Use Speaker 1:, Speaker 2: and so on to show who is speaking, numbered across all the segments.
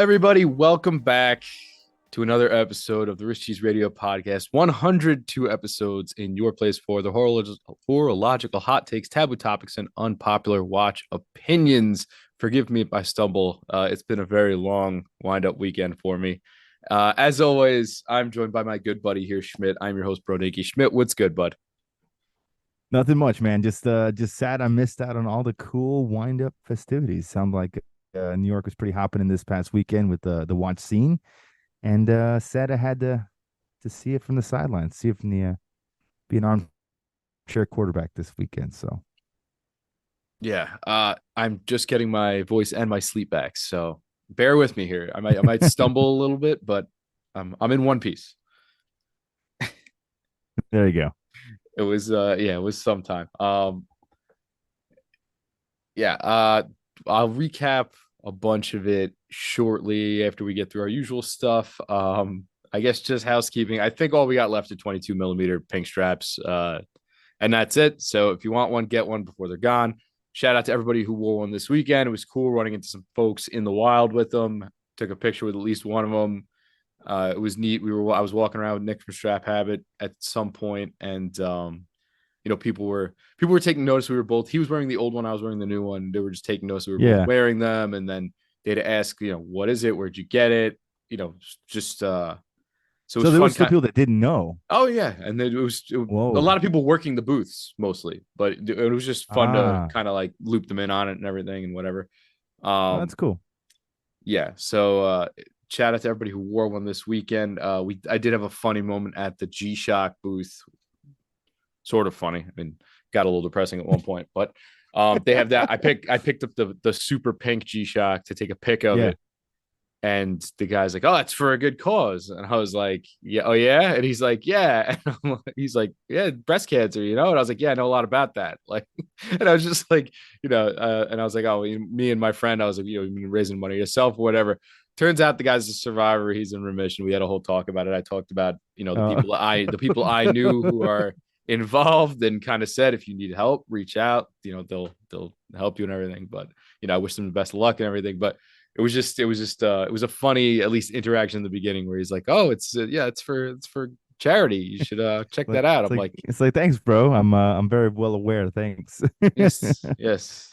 Speaker 1: everybody. Welcome back to another episode of the Rich Cheese Radio Podcast. 102 episodes in your place for the horological hot takes, taboo topics, and unpopular watch opinions. Forgive me if I stumble. It's been a very long wind-up weekend for me. As always, I'm joined by my good buddy here, Schmidt. I'm your host, Brodinky. Schmidt, what's good, bud?
Speaker 2: Nothing much, man. Just sad I missed out on all the cool wind-up festivities. Sound like New York was pretty hopping in this past weekend with the watch scene, and sad I had to see it from the sidelines, see it from the be an armchair quarterback this weekend. So
Speaker 1: Yeah, I'm just getting my voice and my sleep back, so bear with me here. I might stumble a little bit, but I'm in one piece.
Speaker 2: there you go.
Speaker 1: It was it was sometime. I'll recap a bunch of it shortly after we get through our usual stuff. I guess just housekeeping. I think all we got left are 22 millimeter pink straps, and that's it. So if you want one, get one before they're gone. Shout out to everybody who wore one this weekend. It was cool running into some folks in the wild with them. Took a picture with at least one of them. It was neat. I was walking around with Nick from Strap Habit at some point, and people were taking notice. We were both. He was wearing the old one. I was wearing the new one. They were just taking notice. We were both
Speaker 2: Yeah.
Speaker 1: wearing them, and then they'd ask, what is it? Where'd you get it? Just so it
Speaker 2: So
Speaker 1: was
Speaker 2: there
Speaker 1: fun.
Speaker 2: was still people that didn't know.
Speaker 1: Oh yeah, and then a
Speaker 2: Whoa.
Speaker 1: lot of people working the booths mostly, but it was just fun to
Speaker 2: Ah,
Speaker 1: kind of like loop them in on it and everything and whatever.
Speaker 2: oh,
Speaker 1: Um,
Speaker 2: that's cool.
Speaker 1: yeah. So shout out to everybody who wore one this weekend. I did have a funny moment at the G Shock booth. Sort of funny. I mean, got a little depressing at one point, but they have that. I picked up the super pink G Shock to take a pic of
Speaker 2: Yeah.
Speaker 1: it. And the guy's like, "Oh, it's for a good cause." And I was like, "Yeah, oh yeah." And he's like, "Yeah." And he's like, "Yeah, breast cancer, you know." And I was like, "Yeah, I know a lot about that." Like, and I was just like, and I was like, "Oh, me and my friend," I was like, "You've been raising money yourself or whatever." Turns out the guy's a survivor. He's in remission. We had a whole talk about it. I talked about,
Speaker 2: Uh,
Speaker 1: the people I knew who are involved, and kind of said, if you need help, reach out. They'll help you and everything. But I wish them the best of luck and everything. But it was a funny, at least, interaction in the beginning where he's like, "Oh, it's for charity. You should check
Speaker 2: like
Speaker 1: that out."
Speaker 2: it's
Speaker 1: I'm
Speaker 2: like
Speaker 1: like,
Speaker 2: it's like thanks, bro. I'm very well aware. Thanks.
Speaker 1: "Yes, yes."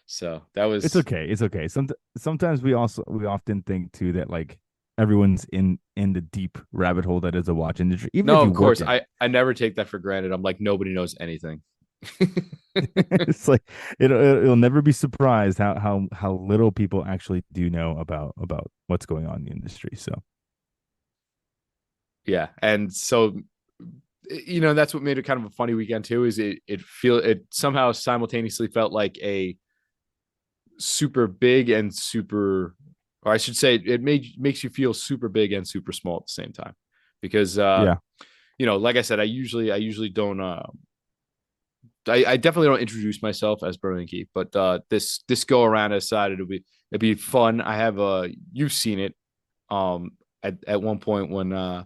Speaker 1: So that
Speaker 2: It's
Speaker 1: was
Speaker 2: okay. It's okay. Sometimes we often think too that like everyone's in the deep rabbit hole that is a watch industry, even
Speaker 1: no,
Speaker 2: if you
Speaker 1: of
Speaker 2: work
Speaker 1: course.
Speaker 2: in it.
Speaker 1: I never take that for granted. I'm like, nobody knows anything.
Speaker 2: It's like it'll never be surprised how little people actually do know about what's going on in the industry. So
Speaker 1: Yeah, and so that's what made it kind of a funny weekend too. Is it somehow simultaneously felt like a super big and super, or I should say, makes you feel super big and super small at the same time, because
Speaker 2: yeah,
Speaker 1: like I said, I usually don't. I definitely don't introduce myself as Brodinky, but this go around, I decided it'd be fun. I have you've seen it at one point when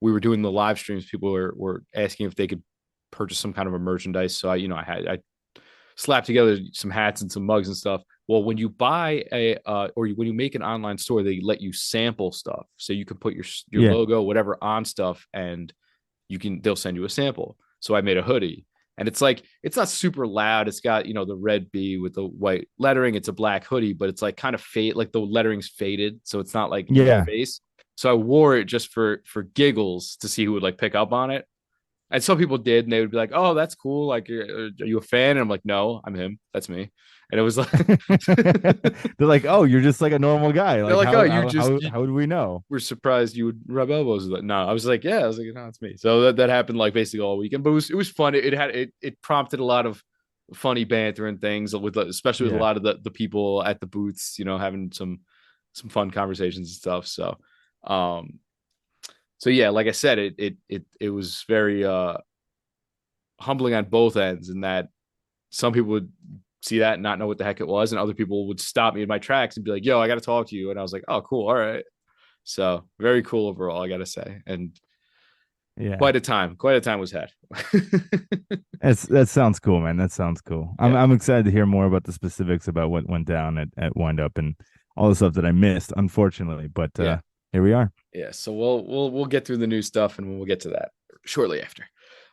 Speaker 1: we were doing the live streams, people were asking if they could purchase some kind of a merchandise. So I slapped together some hats and some mugs and stuff. Well, when you buy when you make an online store, they let you sample stuff, so you can put your
Speaker 2: yeah,
Speaker 1: logo, whatever, on stuff, and they'll send you a sample. So I made a hoodie, and it's not super loud. It's got the red B with the white lettering. It's a black hoodie, but it's like kind of fade, like the lettering's faded, so it's not like in your
Speaker 2: yeah.
Speaker 1: face. So I wore it just for giggles to see who would like pick up on it. And some people did, and they would be like, "Oh, that's cool. Like, are you a fan?" And I'm like, "No, I'm him. That's me." And it was like,
Speaker 2: They're like, oh, you're just like a normal guy.
Speaker 1: they're
Speaker 2: Like
Speaker 1: like, "Oh,
Speaker 2: how would we know?
Speaker 1: we're surprised you would rub elbows with it." No, I was like, "Yeah," I was like, "No, it's me." So that happened like basically all weekend, but it was fun. It prompted a lot of funny banter and things especially with a
Speaker 2: Yeah,
Speaker 1: lot of the people at the booths, having some fun conversations and stuff. Um, so yeah, like I said, it was very humbling on both ends, in that some people would see that and not know what the heck it was, and other people would stop me in my tracks and be like, "Yo, I got to talk to you." And I was like, "Oh, cool, all right." So very cool overall, I gotta say, and
Speaker 2: yeah.
Speaker 1: quite a time was had.
Speaker 2: That sounds cool, man. That sounds cool. I'm
Speaker 1: Yeah,
Speaker 2: I'm excited to hear more about the specifics about what went down at Wind Up, and all the stuff that I missed, unfortunately. But
Speaker 1: Yeah.
Speaker 2: here we are.
Speaker 1: Yeah. So we'll get through the new stuff and we'll get to that shortly after.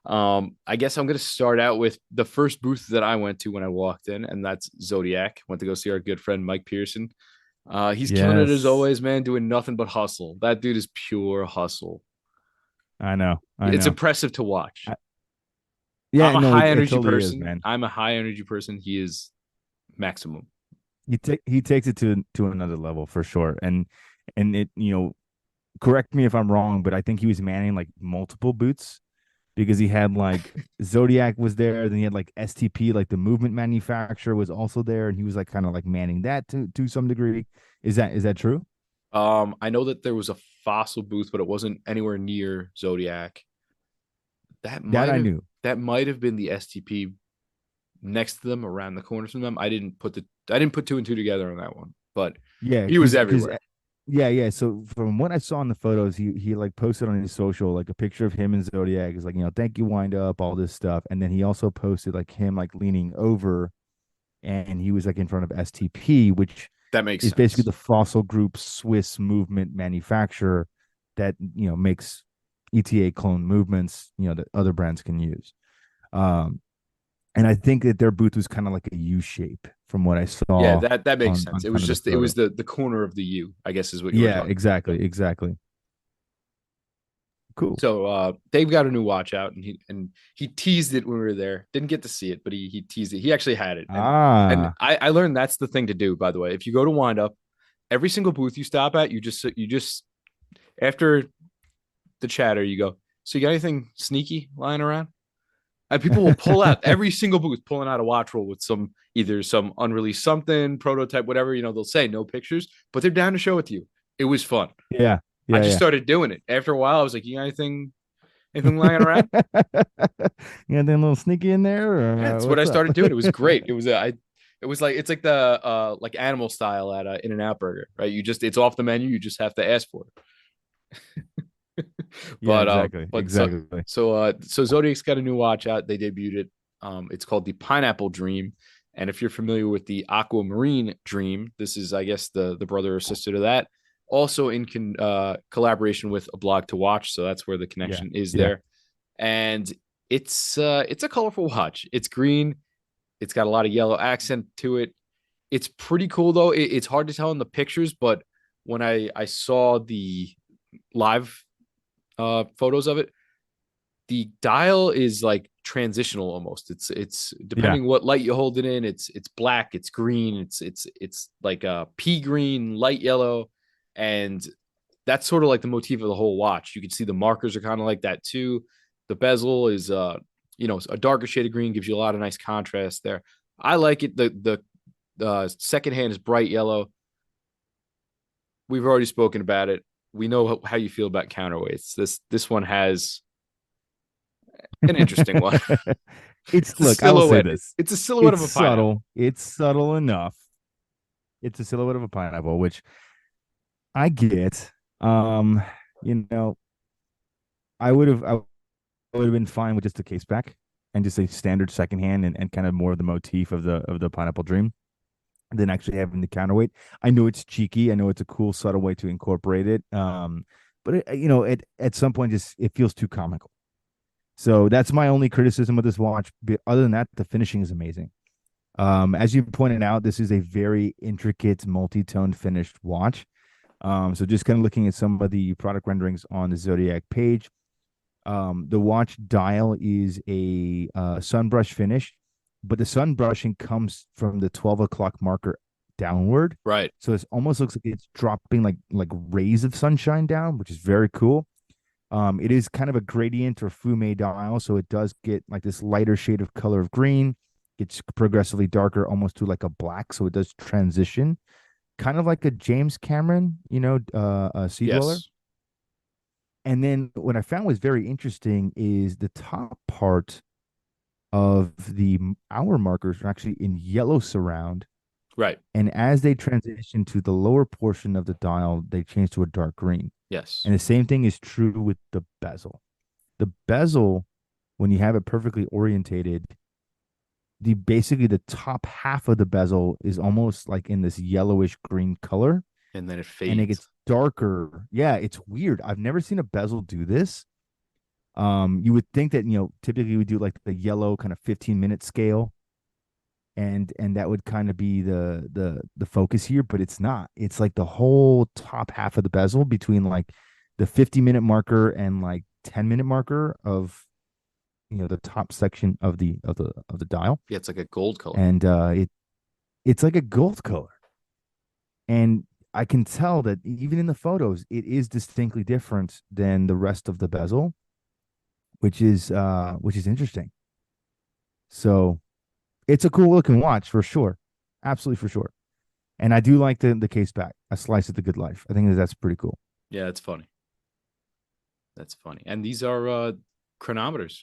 Speaker 1: I guess I'm gonna start out with the first booth that I went to when I walked in, and that's Zodiac. Went to go see our good friend Mike Pearson. He's killing it as
Speaker 2: Yes,
Speaker 1: always, man, doing nothing but hustle. That dude is pure hustle.
Speaker 2: I know, I
Speaker 1: It's
Speaker 2: know.
Speaker 1: impressive to watch.
Speaker 2: Yeah,
Speaker 1: I'm a
Speaker 2: no,
Speaker 1: high
Speaker 2: it
Speaker 1: energy
Speaker 2: totally is,
Speaker 1: person.
Speaker 2: man.
Speaker 1: I'm a high energy person. He is maximum.
Speaker 2: He takes it to another level for sure. And it, correct me if I'm wrong, but I think he was manning like multiple boots because he had like Zodiac was there, then he had like STP, like the movement manufacturer was also there, and he was like kind of like manning that to some degree. Is that true?
Speaker 1: I know that there was a fossil booth, but it wasn't anywhere near Zodiac. That
Speaker 2: That
Speaker 1: might
Speaker 2: I
Speaker 1: have
Speaker 2: knew.
Speaker 1: that might have been the STP next to them, around the corner from them. I didn't put two and two together on that one, but
Speaker 2: Yeah,
Speaker 1: he was
Speaker 2: because
Speaker 1: everywhere.
Speaker 2: yeah, yeah. So from what I saw in the photos, he like posted on his social like a picture of him and Zodiac is like, thank you, wind up, all this stuff. And then he also posted like him like leaning over and he was like in front of STP, which
Speaker 1: That makes
Speaker 2: is basically
Speaker 1: sense.
Speaker 2: the fossil group Swiss movement manufacturer that makes ETA clone movements, that other brands can use. Um, and I think that their booth was kind of like a U shape from what I
Speaker 1: Yeah,
Speaker 2: saw
Speaker 1: that makes
Speaker 2: on
Speaker 1: sense. It was
Speaker 2: kind of the
Speaker 1: just it was
Speaker 2: photo.
Speaker 1: the corner of the U, I guess is what you were
Speaker 2: Yeah,
Speaker 1: talking about.
Speaker 2: exactly, exactly. Cool.
Speaker 1: So Dave got a new watch out and he teased it when we were there. Didn't get to see it, but he teased it. He actually had it. And
Speaker 2: Ah,
Speaker 1: I learned that's the thing to do, by the way. If you go to wind up, every single booth you stop at, you just after the chatter, you go, so you got anything sneaky lying around? And people will pull out every single booth, pulling out a watch roll with either some unreleased something, prototype, whatever. They'll say no pictures, but they're down to show it to you. It was fun.
Speaker 2: yeah,
Speaker 1: I
Speaker 2: yeah,
Speaker 1: just
Speaker 2: yeah.
Speaker 1: started doing it. After a while, I was like, you got anything lying around?
Speaker 2: You got that little sneaky in there, or
Speaker 1: That's what I
Speaker 2: what's up?
Speaker 1: started doing. It was great. It was like it's like the like animal style at In and Out Burger, right? It's off the menu. You just have to ask for it.
Speaker 2: Yeah,
Speaker 1: But
Speaker 2: exactly,
Speaker 1: but
Speaker 2: exactly.
Speaker 1: so Zodiac's got a new watch out. They debuted it. It's called the Pineapple Dream. And if you're familiar with the Aquamarine Dream, this is, I guess, the brother or sister to that. Also in collaboration with A Blog to Watch, so that's where the
Speaker 2: Yeah,
Speaker 1: connection is
Speaker 2: yeah,
Speaker 1: there. And it's a colorful watch. It's green. It's got a lot of yellow accent to it. It's pretty cool though. It's hard to tell in the pictures, but when I saw the live photos of it, the dial is like transitional almost. It's
Speaker 2: yeah,
Speaker 1: depending what light you hold it in. It's black, it's green, it's like a pea green, light yellow, and that's sort of like the motif of the whole watch. You can see the markers are kind of like that too. The bezel is a darker shade of green, gives you a lot of nice contrast there. I like it. The second hand is bright yellow. We've already spoken about it. We know how you feel about counterweights. This one has an interesting one.
Speaker 2: it's
Speaker 1: It's a
Speaker 2: look, I will say
Speaker 1: silhouette.
Speaker 2: this.
Speaker 1: It's a silhouette
Speaker 2: It's
Speaker 1: of a pineapple.
Speaker 2: subtle. It's subtle enough. It's a silhouette of a pineapple, which I get. Um, you know, I would have been fine with just a case back and just a standard second hand and kind of more of the motif of the pineapple dream than actually having the counterweight. I know it's cheeky. I know it's a cool, subtle way to incorporate it. But at some point, just it feels too comical. So that's my only criticism of this watch. But other than that, the finishing is amazing. As you pointed out, this is a very intricate, multi-toned finished watch. So just kind of looking at some of the product renderings on the Zodiac page, the watch dial is a sunbrush finish, but the sun brushing comes from the 12 o'clock marker downward.
Speaker 1: Right.
Speaker 2: So it almost looks like it's dropping like rays of sunshine down, which is very cool. It is kind of a gradient or fume dial, so it does get like this lighter shade of color of green. It's progressively darker, almost to like a black, so it does transition, kind of like a James Cameron, a Sea Dweller.
Speaker 1: Yes.
Speaker 2: And then what I found was very interesting is the top part of the hour markers are actually in yellow surround.
Speaker 1: Right.
Speaker 2: And as they transition to the lower portion of the dial, they change to a dark green.
Speaker 1: Yes.
Speaker 2: And the same thing is true with the bezel. The bezel, when you have it perfectly orientated, the basically the top half of the bezel is almost like in this yellowish green color,
Speaker 1: And then it
Speaker 2: and it
Speaker 1: fades.
Speaker 2: gets darker. Yeah, it's weird. I've never seen a bezel do this. You would think that, typically we do like the yellow kind of 15-minute scale, and that would kind of be the focus here, but it's not. It's like the whole top half of the bezel between like the 50-minute marker and like 10-minute marker of the top section of the dial.
Speaker 1: Yeah, it's like a gold color.
Speaker 2: And it's like a gold color. And I can tell that even in the photos, it is distinctly different than the rest of the bezel, which is interesting. So it's a cool looking watch for sure. Absolutely for sure. And I do like the case back. A slice of the good life. I think that's pretty cool.
Speaker 1: Yeah, it's funny. That's funny. And these are chronometers.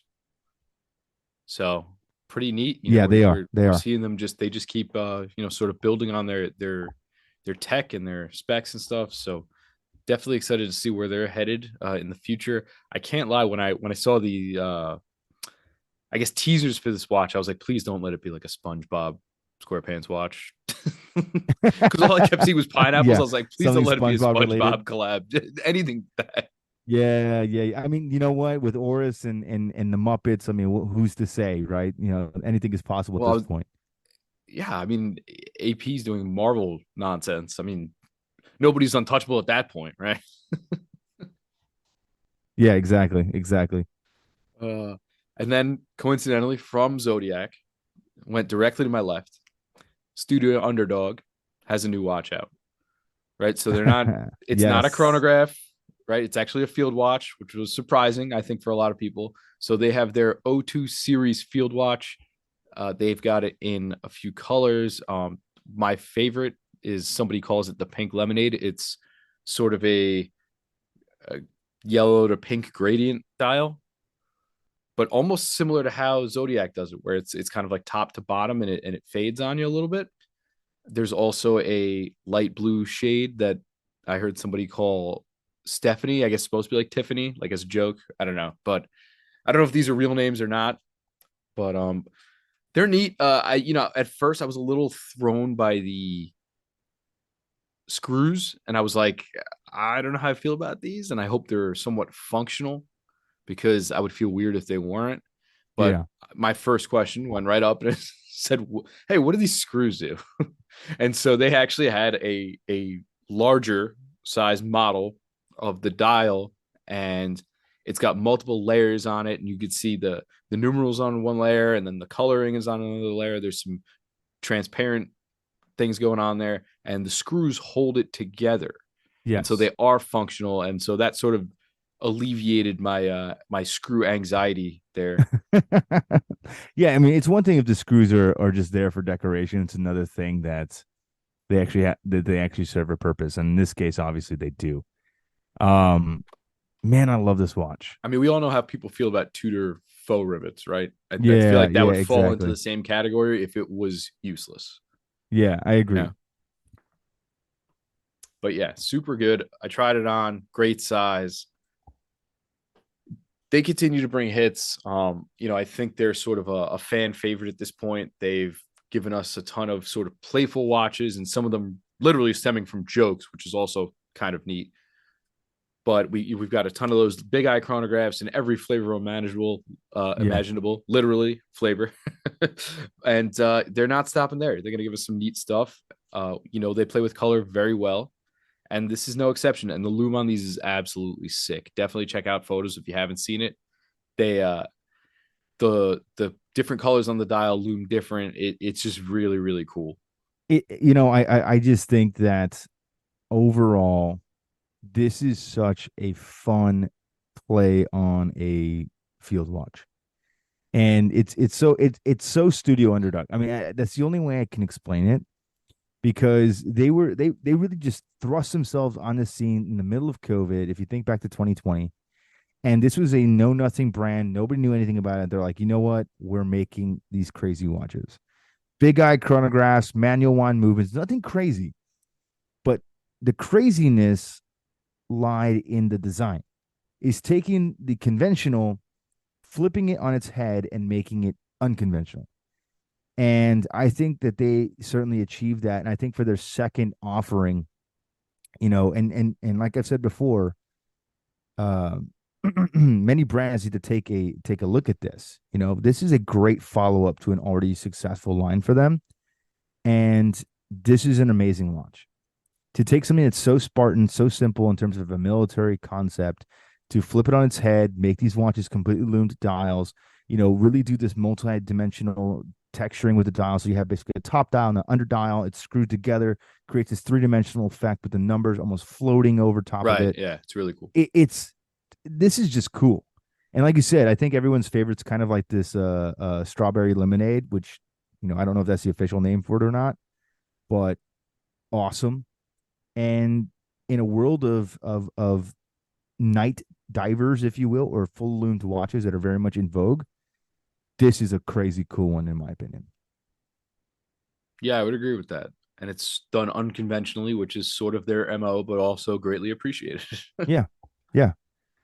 Speaker 1: So pretty neat.
Speaker 2: Yeah, they are. They
Speaker 1: We're
Speaker 2: are.
Speaker 1: seeing them just they just keep sort of building on their tech and their specs and stuff. So definitely excited to see where they're headed in the future. I can't lie, when I saw the I guess teasers for this watch, I was like, please don't let it be like a SpongeBob SquarePants watch. Because all I kept seeing was pineapples.
Speaker 2: Yeah.
Speaker 1: I was like, please don't
Speaker 2: Something
Speaker 1: let it be a
Speaker 2: SpongeBob related.
Speaker 1: SpongeBob collab. Anything that.
Speaker 2: Yeah, yeah. I mean, you know what? With Oris and the Muppets, I mean, who's to say, right? Anything is possible at this
Speaker 1: Well,
Speaker 2: point.
Speaker 1: yeah, I mean, AP's doing Marvel nonsense. I mean, nobody's untouchable at that point, right?
Speaker 2: Yeah, exactly, exactly.
Speaker 1: Uh, and then coincidentally, from Zodiac, went directly to my left. Studio Underdog has a new watch out, right? So it's not a
Speaker 2: Yes.
Speaker 1: chronograph, right? It's actually a field watch, which was surprising, I think, for a lot of people. So they have their O2 series field watch. They've got it in a few colors. My favorite is somebody calls it the pink lemonade. It's sort of a yellow to pink gradient dial, but almost similar to how Zodiac does it, where it's kind of like top to bottom and it fades on you a little bit. There's also a light blue shade that I heard somebody call Stephanie. I guess supposed to be like Tiffany, like as a joke. I don't know, but I don't know if these are real names or not. But they're neat. I at first I was a little thrown by the screws, and I was like, I don't know how I feel about these, and I hope they're somewhat functional because I would feel weird if they weren't. But
Speaker 2: Yeah.
Speaker 1: my first question went right up and said, "Hey, what do these screws do?" And so they actually had a larger size model of the dial, and it's got multiple layers on it, and you could see the numerals on one layer, and then the coloring is on another layer. There's some transparent things going on there, and the screws hold it together, and so
Speaker 2: Yes.
Speaker 1: they are functional, and so that sort of alleviated my screw anxiety there.
Speaker 2: Yeah, I mean, it's one thing if the screws are just there for decoration. It's another thing that they actually serve a purpose. And in this case, obviously they do. Um, man, I love this watch.
Speaker 1: I mean, we all know how people feel about Tudor faux rivets, right? I feel
Speaker 2: Yeah,
Speaker 1: like that
Speaker 2: yeah,
Speaker 1: would fall into the
Speaker 2: exactly.
Speaker 1: same category if it was useless.
Speaker 2: Yeah, I
Speaker 1: Yeah.
Speaker 2: agree.
Speaker 1: But yeah, super good. I tried it on, great size. They continue to bring hits. I think they're sort of a fan favorite at this point. They've given us a ton of sort of playful watches, and some of them literally stemming from jokes, which is also kind of neat. But we've got a ton of those big eye chronographs in every flavor
Speaker 2: Yeah.
Speaker 1: imaginable, literally flavor, and they're not stopping there. They're gonna give us some neat stuff. They play with color very well, and this is no exception. And the loom on these is absolutely sick. Definitely check out photos if you haven't seen it. They the different colors on the dial loom different. It's just really really cool.
Speaker 2: I just think that overall, this is such a fun play on a field watch. And it's so studio underdog. I mean, that's the only way I can explain it, because they really just thrust themselves on the scene in the middle of COVID. If you think back to 2020, and this was a know nothing brand, nobody knew anything about it. They're like, you know what? We're making these crazy watches, big eye chronographs, manual wind movements, nothing crazy, but the craziness lied in the design. Is taking the conventional, flipping it on its head, and making it unconventional. And I think that they certainly achieved that. And I think for their second offering, and like I've said before, uh, many brands need to take a look at this. This is a great follow up to an already successful line for them, and this is an amazing launch. To take something that's so Spartan, so simple in terms of a military concept, to flip it on its head, make these watches completely loomed dials, really do this multi-dimensional texturing with the dial. So you have basically a top dial and an under dial. It's screwed together, creates this three-dimensional effect with the numbers almost floating over top of
Speaker 1: Right.
Speaker 2: it.
Speaker 1: Yeah. It's really cool.
Speaker 2: It's this is just cool. And like you said, I think everyone's favorite's kind of like this strawberry lemonade, which I don't know if that's the official name for it or not, but awesome. And in a world of night divers, if you will, or full loomed watches that are very much in vogue, this is a crazy cool one in my opinion.
Speaker 1: Yeah, I would agree with that. And it's done unconventionally, which is sort of their MO, but also greatly appreciated.
Speaker 2: Yeah. Yeah.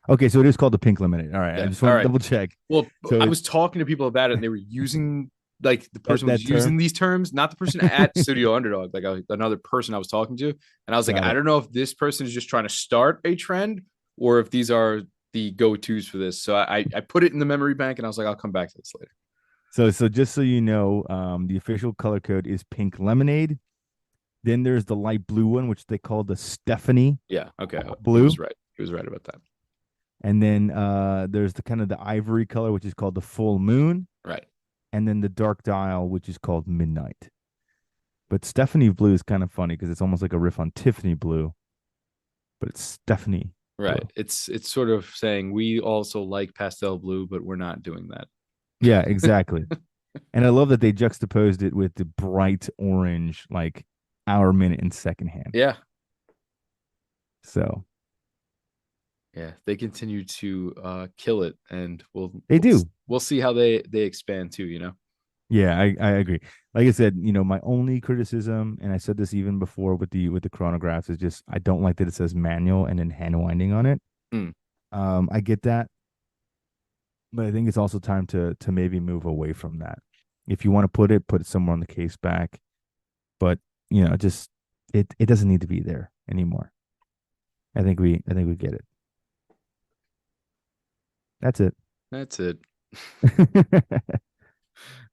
Speaker 2: Okay, so it is called the pink lemonade. All right. I
Speaker 1: Yeah.
Speaker 2: just
Speaker 1: All
Speaker 2: want to
Speaker 1: right.
Speaker 2: double check.
Speaker 1: Well,
Speaker 2: So
Speaker 1: I
Speaker 2: it
Speaker 1: was talking to people about it and they were using like the person was
Speaker 2: that term.
Speaker 1: using these terms, not the person at Studio Underdog, like another person I was talking to. And I was like,
Speaker 2: Got
Speaker 1: I
Speaker 2: it.
Speaker 1: don't know if this person is just trying to start a trend or if these are the go-tos for this. So I put it in the memory bank and I was like, I'll come back to this later.
Speaker 2: So just so you know, the official color code is pink lemonade. Then there's the light blue one, which they call the Stephanie
Speaker 1: Yeah. Okay. He
Speaker 2: blue.
Speaker 1: was right. He was right about that.
Speaker 2: And then there's the kind of the ivory color, which is called the full moon.
Speaker 1: Right.
Speaker 2: And then the dark dial, which is called midnight. But Stephanie blue is kind of funny because it's almost like a riff on Tiffany blue, but it's Stephanie
Speaker 1: Right.
Speaker 2: blue.
Speaker 1: It's sort of saying we also like pastel blue, but we're not doing that.
Speaker 2: Yeah, exactly. And I love that they juxtaposed it with the bright orange, like hour, minute, and second hand.
Speaker 1: Yeah.
Speaker 2: So
Speaker 1: Yeah. They continue to kill it and
Speaker 2: they do.
Speaker 1: we'll see how they expand too, you know.
Speaker 2: Yeah, I agree. Like I said, my only criticism, and I said this even before with the chronographs, is just I don't like that it says manual and then hand winding on it.
Speaker 1: Mm.
Speaker 2: I get that, but I think it's also time to maybe move away from that. If you want to put it somewhere on the case back, but just it doesn't need to be there anymore. I think we get it. That's it.
Speaker 1: That's it.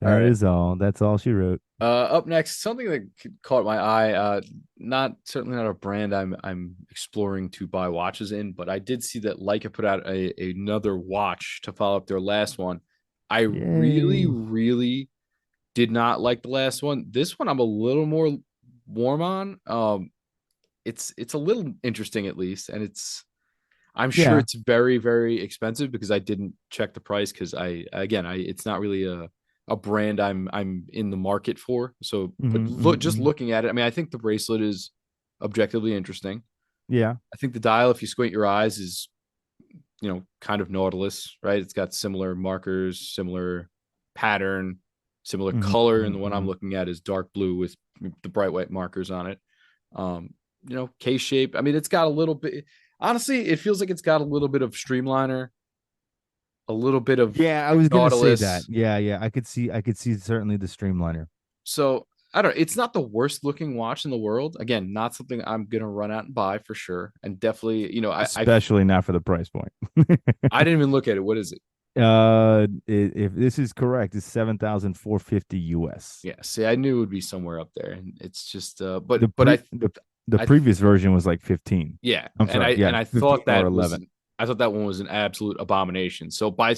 Speaker 1: All
Speaker 2: That
Speaker 1: right.
Speaker 2: is all. That's all she wrote.
Speaker 1: Up next, something that caught my eye. Not certainly not a brand I'm exploring to buy watches in, but I did see that Leica put out another watch to follow up their last one. I really,
Speaker 2: Yay.
Speaker 1: really did not like the last one. This one I'm a little more warm on. It's a little interesting at least, and I'm sure
Speaker 2: Yeah.
Speaker 1: it's very, very expensive because I didn't check the price because I it's not really a brand I'm in the market for. So, but just
Speaker 2: Mm-hmm.
Speaker 1: looking at it, I mean, I think the bracelet is objectively interesting.
Speaker 2: Yeah.
Speaker 1: I think the dial, if you squint your eyes, is kind of Nautilus, right? It's got similar markers, similar pattern, similar
Speaker 2: Mm-hmm.
Speaker 1: color, and the one I'm
Speaker 2: Mm-hmm.
Speaker 1: looking at is dark blue with the bright white markers on it. Case shape. I mean, it's got a little bit. Honestly, it feels like it's got a little bit of streamliner, a little bit of
Speaker 2: Yeah, I was gonna say that.
Speaker 1: Nautilus.
Speaker 2: Yeah, yeah. I could see certainly the streamliner.
Speaker 1: So I don't know. It's not the worst looking watch in the world. Again, not something I'm gonna run out and buy for sure. And definitely,
Speaker 2: Especially not for the price point.
Speaker 1: I didn't even look at it. What is it?
Speaker 2: If this is correct, it's 7,450 US.
Speaker 1: Yeah, see, I knew it would be somewhere up there, and it's just but
Speaker 2: The
Speaker 1: but
Speaker 2: pre the
Speaker 1: I
Speaker 2: previous version was like 15.
Speaker 1: yeah,
Speaker 2: I'm
Speaker 1: and
Speaker 2: sorry, yeah,
Speaker 1: I
Speaker 2: 15
Speaker 1: thought
Speaker 2: or
Speaker 1: that was
Speaker 2: 11.
Speaker 1: I thought that one was an absolute abomination. So by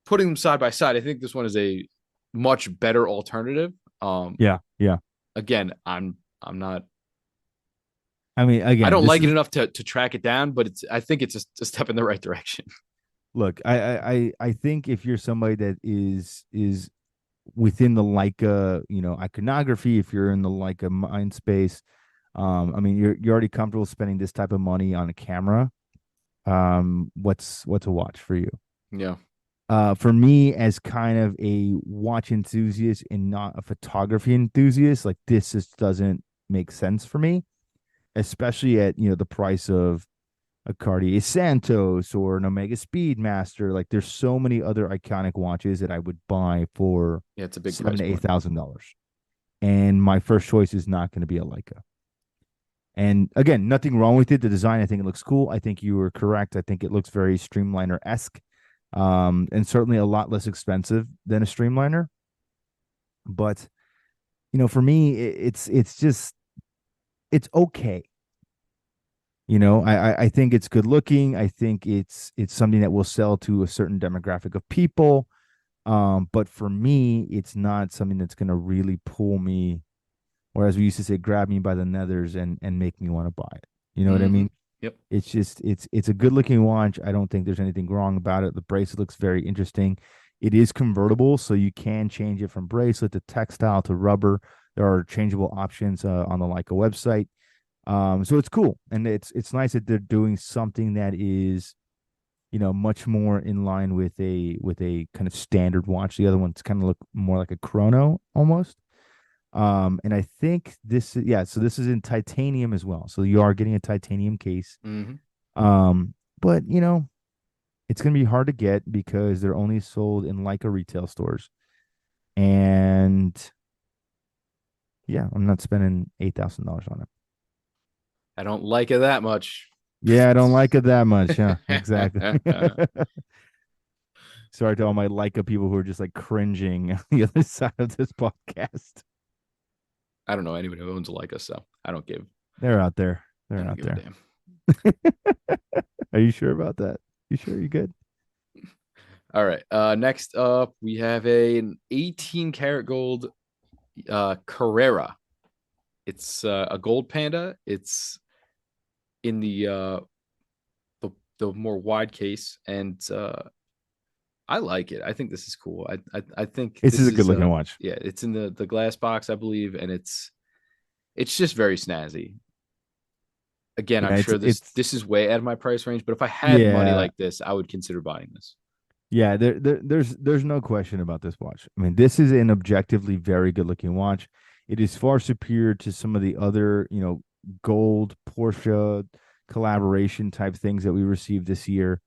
Speaker 1: putting them side by side, I think this one is a much better alternative.
Speaker 2: Yeah, yeah.
Speaker 1: Again, I'm not.
Speaker 2: I mean,
Speaker 1: I
Speaker 2: again,
Speaker 1: don't
Speaker 2: this
Speaker 1: like it
Speaker 2: is
Speaker 1: enough to track it down, but I think it's a step in the right direction.
Speaker 2: look. I think if you're somebody that is within the Leica, iconography, if you're in the Leica mind space, I mean, you're already comfortable spending this type of money on a camera. What's a watch for you?
Speaker 1: Yeah,
Speaker 2: For me, as kind of a watch enthusiast and not a photography enthusiast, like this just doesn't make sense for me, especially at the price of a Cartier Santos or an Omega Speedmaster. Like there's so many other iconic watches that I would buy for
Speaker 1: Yeah, it's a big
Speaker 2: seven
Speaker 1: price
Speaker 2: to eight
Speaker 1: point.
Speaker 2: thousand dollars. And my first choice is not going to be a Leica. And again, nothing wrong with it. The design, I think it looks cool. I think you were correct. I think it looks very Streamliner esque, and certainly a lot less expensive than a Streamliner. But for me, it's just it's okay. I think it's good looking. I think it's something that will sell to a certain demographic of people. But for me, it's not something that's going to really pull me, or as we used to say, grab me by the nethers and make me want to buy it. You know what I
Speaker 1: Mm-hmm.
Speaker 2: mean?
Speaker 1: Yep.
Speaker 2: It's just it's a good looking watch. I don't think there's anything wrong about it. The bracelet looks very interesting. It is convertible, so you can change it from bracelet to textile to rubber. There are changeable options on the Leica website. So it's cool, and it's nice that they're doing something that is much more in line with a kind of standard watch. The other ones kind of look more like a chrono almost. And I think yeah, so this is in titanium as well. So you are getting a titanium case.
Speaker 1: Mm-hmm.
Speaker 2: But it's gonna be hard to get because they're only sold in Leica retail stores. And yeah, I'm not spending $8,000 on it.
Speaker 1: I don't like it that much.
Speaker 2: Yeah, I don't like it that much. Yeah, exactly. Sorry to all my Leica people who are just like cringing on the other side of this podcast.
Speaker 1: I don't know anybody who owns a Leica, so I don't give.
Speaker 2: They're out there.
Speaker 1: I
Speaker 2: They're
Speaker 1: don't
Speaker 2: out
Speaker 1: give a
Speaker 2: there.
Speaker 1: damn.
Speaker 2: Are you sure about that? You sure you're good?
Speaker 1: All right. Next up, we have an 18 karat gold Carrera. It's a gold panda. It's in the more wide case, and I like it. I think this is cool. I think
Speaker 2: This is
Speaker 1: this
Speaker 2: a good
Speaker 1: is
Speaker 2: looking watch.
Speaker 1: yeah. It's in the glass box, I believe, and it's just very snazzy. Again, I'm
Speaker 2: Yeah,
Speaker 1: sure this
Speaker 2: it's
Speaker 1: this is way out of my price range, but if I had money
Speaker 2: yeah,
Speaker 1: like this, I would consider buying this.
Speaker 2: yeah. There's no question about this watch. I mean, this is an objectively very good looking watch. It is far superior to some of the other, gold Porsche collaboration type things that we received this year.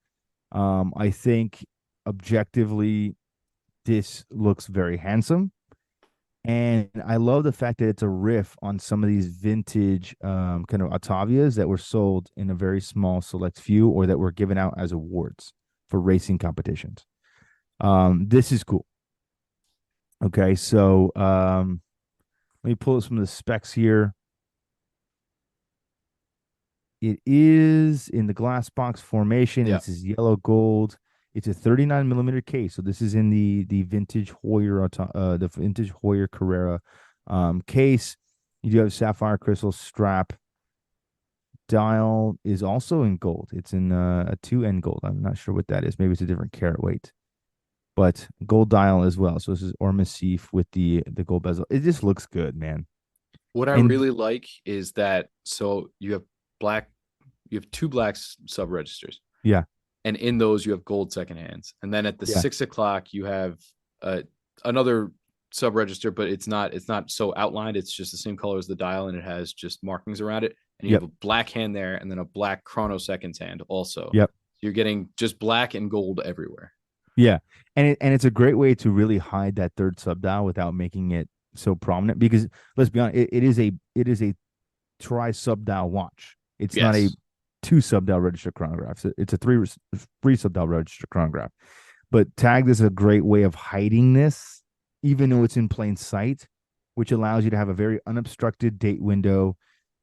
Speaker 2: I think objectively this looks very handsome. And I love the fact that it's a riff on some of these vintage kind of Ottavias that were sold in a very small select few or that were given out as awards for racing competitions. This is cool. Okay, so let me pull up some of the specs here. It is in the glass box formation.
Speaker 1: Yeah.
Speaker 2: This is yellow gold. It's a 39 millimeter case. So this is in the vintage Hoyer the vintage Hoyer Carrera case. You do have sapphire crystal strap. Dial is also in gold. It's in a 2N gold. I'm not sure what that is. Maybe it's a different carat weight, but gold dial as well. So this is Ormacif with the gold bezel. It just looks good, man.
Speaker 1: What I
Speaker 2: And
Speaker 1: really like is that so black, you have two black sub registers,
Speaker 2: yeah,
Speaker 1: and in those you have gold second hands, and then at the
Speaker 2: yeah,
Speaker 1: 6 o'clock you have uh, another sub register, but it's not so outlined. It's just the same color as the dial, and it has just markings around it. And you have
Speaker 2: yep,
Speaker 1: a black hand there, and then a black chrono seconds hand also.
Speaker 2: yep.
Speaker 1: You're getting just black and gold everywhere.
Speaker 2: Yeah, and it's a great way to really hide that third sub dial without making it so prominent. Because let's be honest, it is a tri sub dial watch. It's not a
Speaker 1: Yes.
Speaker 2: two sub dial register chronograph. It's a three sub dial register chronograph. But tagged is a great way of hiding this, even though it's in plain sight, which allows you to have a very unobstructed date window.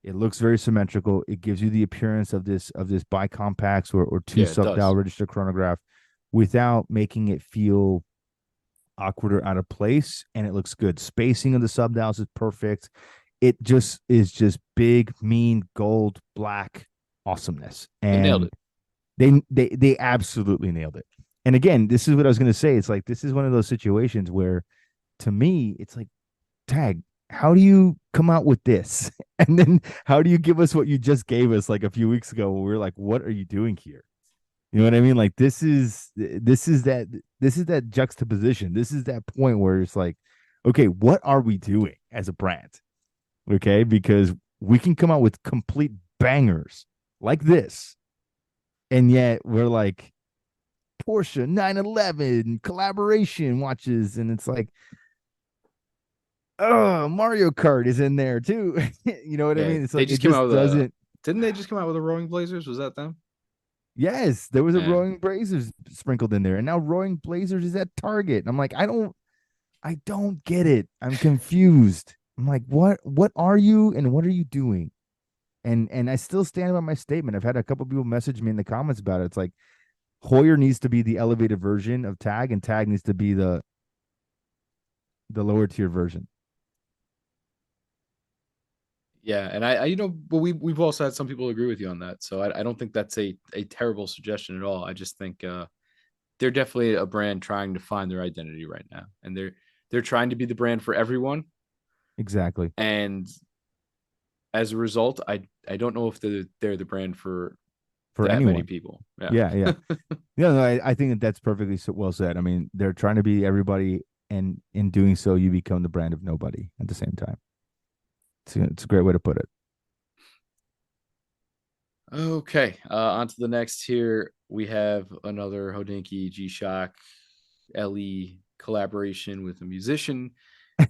Speaker 2: It looks very symmetrical. It gives you the appearance of this bicompax or two
Speaker 1: Yeah, it
Speaker 2: sub dial
Speaker 1: does.
Speaker 2: register chronograph without making it feel awkward or out of place. And it looks good. Spacing of the sub dials is perfect. It just is just big, mean, gold, black awesomeness.
Speaker 1: They nailed
Speaker 2: And
Speaker 1: it.
Speaker 2: they absolutely nailed it. And again, this is what I was going to say. It's like this is one of those situations where, to me, it's like, tag. How do you come out with this? And then how do you give us what you just gave us like a few weeks ago? Where we were like, what are you doing here? You know what I mean? Like this is that juxtaposition. This is that point where it's like, okay, what are we doing as a brand? Okay, because we can come out with complete bangers like this, And yet we're like Porsche 911 collaboration watches, and it's like, oh, Mario Kart is in there too. You know what I
Speaker 1: Yeah,
Speaker 2: mean? It's
Speaker 1: they
Speaker 2: like it
Speaker 1: just came out
Speaker 2: just
Speaker 1: with a.
Speaker 2: doesn't.
Speaker 1: Didn't they just come out with a Rowing Blazers? Was that them?
Speaker 2: Yes, there was a
Speaker 1: Yeah,
Speaker 2: Roaring Blazers sprinkled in there, and now Roaring Blazers is at Target. And I'm like, I don't get it. I'm confused. I'm like, what are you and what are you doing? And I still stand by my statement. I've had a couple people message me in the comments about it. It's like Hoyer needs to be the elevated version of Tag, and Tag needs to be the lower tier version.
Speaker 1: yeah, and but we've also had some people agree with you on that. So I don't think that's a terrible suggestion at all. I just think they're definitely a brand trying to find their identity right now, and they're trying to be the brand for everyone.
Speaker 2: Exactly.
Speaker 1: And as a result, I don't know if they're the brand for
Speaker 2: For
Speaker 1: that many
Speaker 2: anyone.
Speaker 1: people. Yeah.
Speaker 2: Yeah, yeah. Yeah, no, I think that that's perfectly well said. I mean, they're trying to be everybody, and in doing so, you become the brand of nobody at the same time. It's a great way to put it.
Speaker 1: Okay. On to the next here. We have another Hodinky G-Shock LE collaboration with a musician.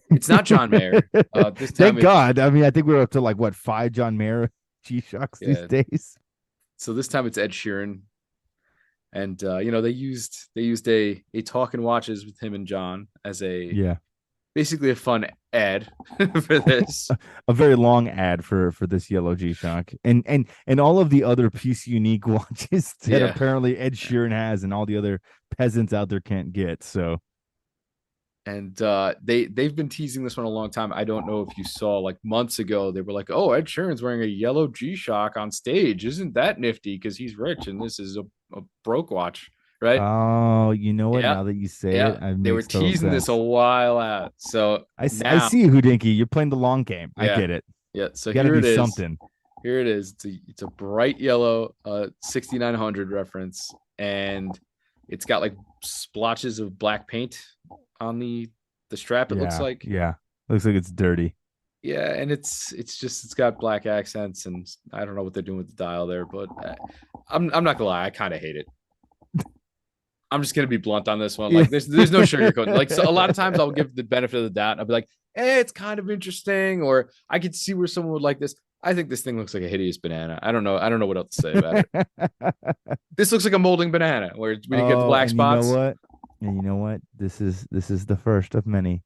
Speaker 1: It's not John Mayer. This time
Speaker 2: Thank
Speaker 1: it's
Speaker 2: God. I mean, I think we're up to like what, five John Mayer G Shocks these
Speaker 1: yeah.
Speaker 2: days.
Speaker 1: So this time it's Ed Sheeran, and they used a talking watches with him and John as a
Speaker 2: Yeah,
Speaker 1: basically a fun ad for this.
Speaker 2: a very long ad for this yellow G Shock, and all of the other piece unique watches that
Speaker 1: Yeah.
Speaker 2: apparently Ed
Speaker 1: Yeah.
Speaker 2: Sheeran has, and all the other peasants out there can't get. So
Speaker 1: And they've been teasing this one a long time. I don't know if you saw like months ago, they were like, "Oh, Ed Sheeran's wearing a yellow G-Shock on stage. Isn't that nifty? Because he's rich and this is a broke watch, right?"
Speaker 2: oh, you know what?
Speaker 1: Yeah,
Speaker 2: Now that you say it,
Speaker 1: yeah.
Speaker 2: it
Speaker 1: They were
Speaker 2: makes total
Speaker 1: teasing this a
Speaker 2: sense.
Speaker 1: while out. So
Speaker 2: I
Speaker 1: now,
Speaker 2: see you, Houdinki. You're playing the long game. I
Speaker 1: yeah,
Speaker 2: get it.
Speaker 1: yeah. So
Speaker 2: You got to
Speaker 1: here
Speaker 2: do
Speaker 1: it is.
Speaker 2: something.
Speaker 1: Here it is. It's a bright yellow 6900 reference, and it's got like splotches of black paint on the strap, it looks
Speaker 2: Yeah,
Speaker 1: like.
Speaker 2: yeah. Looks like it's dirty.
Speaker 1: Yeah, and it's got black accents, and I don't know what they're doing with the dial there, but I'm not gonna lie, I kind of hate it. I'm just gonna be blunt on this one.
Speaker 2: Yeah.
Speaker 1: Like there's no sugarcoat. Like so a lot of times I'll give the benefit of the doubt. I'll be like, it's kind of interesting, or I could see where someone would like this. I think this thing looks like a hideous banana. I don't know. I don't know what else to say about it. This looks like a molding banana, where when you get the
Speaker 2: Oh,
Speaker 1: black
Speaker 2: and you know
Speaker 1: spots.
Speaker 2: what? And you know what? This is the first of many,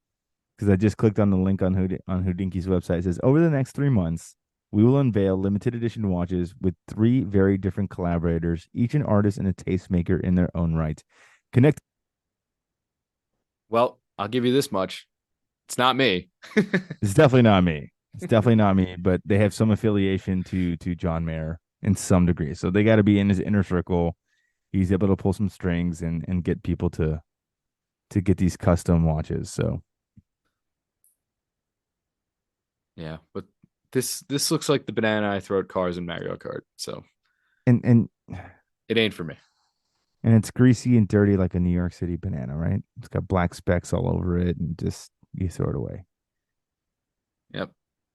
Speaker 2: because I just clicked on the link on Houdinki's website. It says over the next 3 months, we will unveil limited edition watches with three very different collaborators, each an artist and a tastemaker in their own right. Connect.
Speaker 1: Well, I'll give you this much. It's not me.
Speaker 2: It's definitely not me. It's definitely not me, but they have some affiliation to John Mayer in some degree. So they got to be in his inner circle. He's able to pull some strings and get people to get these custom watches. So
Speaker 1: Yeah, but this looks like the banana I throw at cars in Mario Kart. So
Speaker 2: and
Speaker 1: it ain't for me.
Speaker 2: and it's greasy and dirty like a New York City banana, right? It's got black specks all over it, and just you throw it away.
Speaker 1: Yep.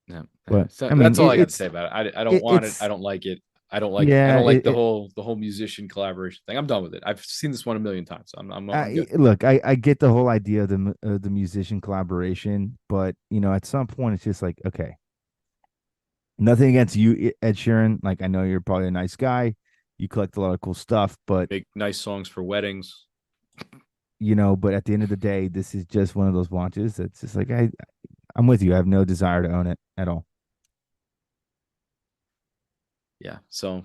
Speaker 1: Yep.
Speaker 2: But
Speaker 1: So
Speaker 2: I mean,
Speaker 1: that's all I got to say about it. I don't want it. I
Speaker 2: it's
Speaker 1: don't like it. I
Speaker 2: yeah.
Speaker 1: don't like the whole musician collaboration thing. I'm done with it. I've seen this one a million times. So I'm good.
Speaker 2: Look, I get the whole idea of the musician collaboration, but at some point it's just like, okay, nothing against you, Ed Sheeran. Like I know you're probably a nice guy, you collect a lot of cool stuff, but
Speaker 1: Make nice songs for weddings.
Speaker 2: but at the end of the day, this is just one of those watches that's just like I'm with you. I have no desire to own it at all.
Speaker 1: Yeah. So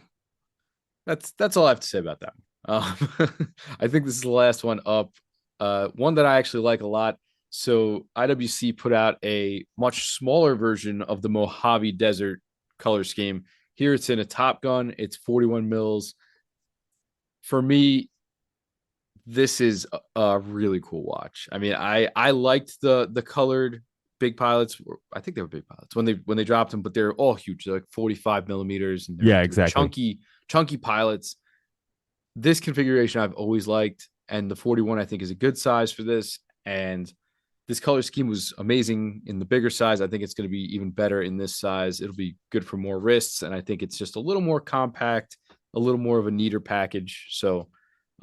Speaker 1: that's all I have to say about that. I think this is the last one up. One that I actually like a lot. So IWC put out a much smaller version of the Mojave Desert color scheme. Here it's in a Top Gun. It's 41 mils. For me, this is a really cool watch. I mean, I liked the colored big pilots. I think they were big pilots when they dropped them, but they're all huge. They're like 45 millimeters, and
Speaker 2: Yeah,
Speaker 1: they're
Speaker 2: exactly.
Speaker 1: chunky pilots. This configuration I've always liked, and the 41 I think is a good size for this. And this color scheme was amazing in the bigger size. I think it's going to be even better in this size. It'll be good for more wrists, and I think it's just a little more compact, a little more of a neater package. So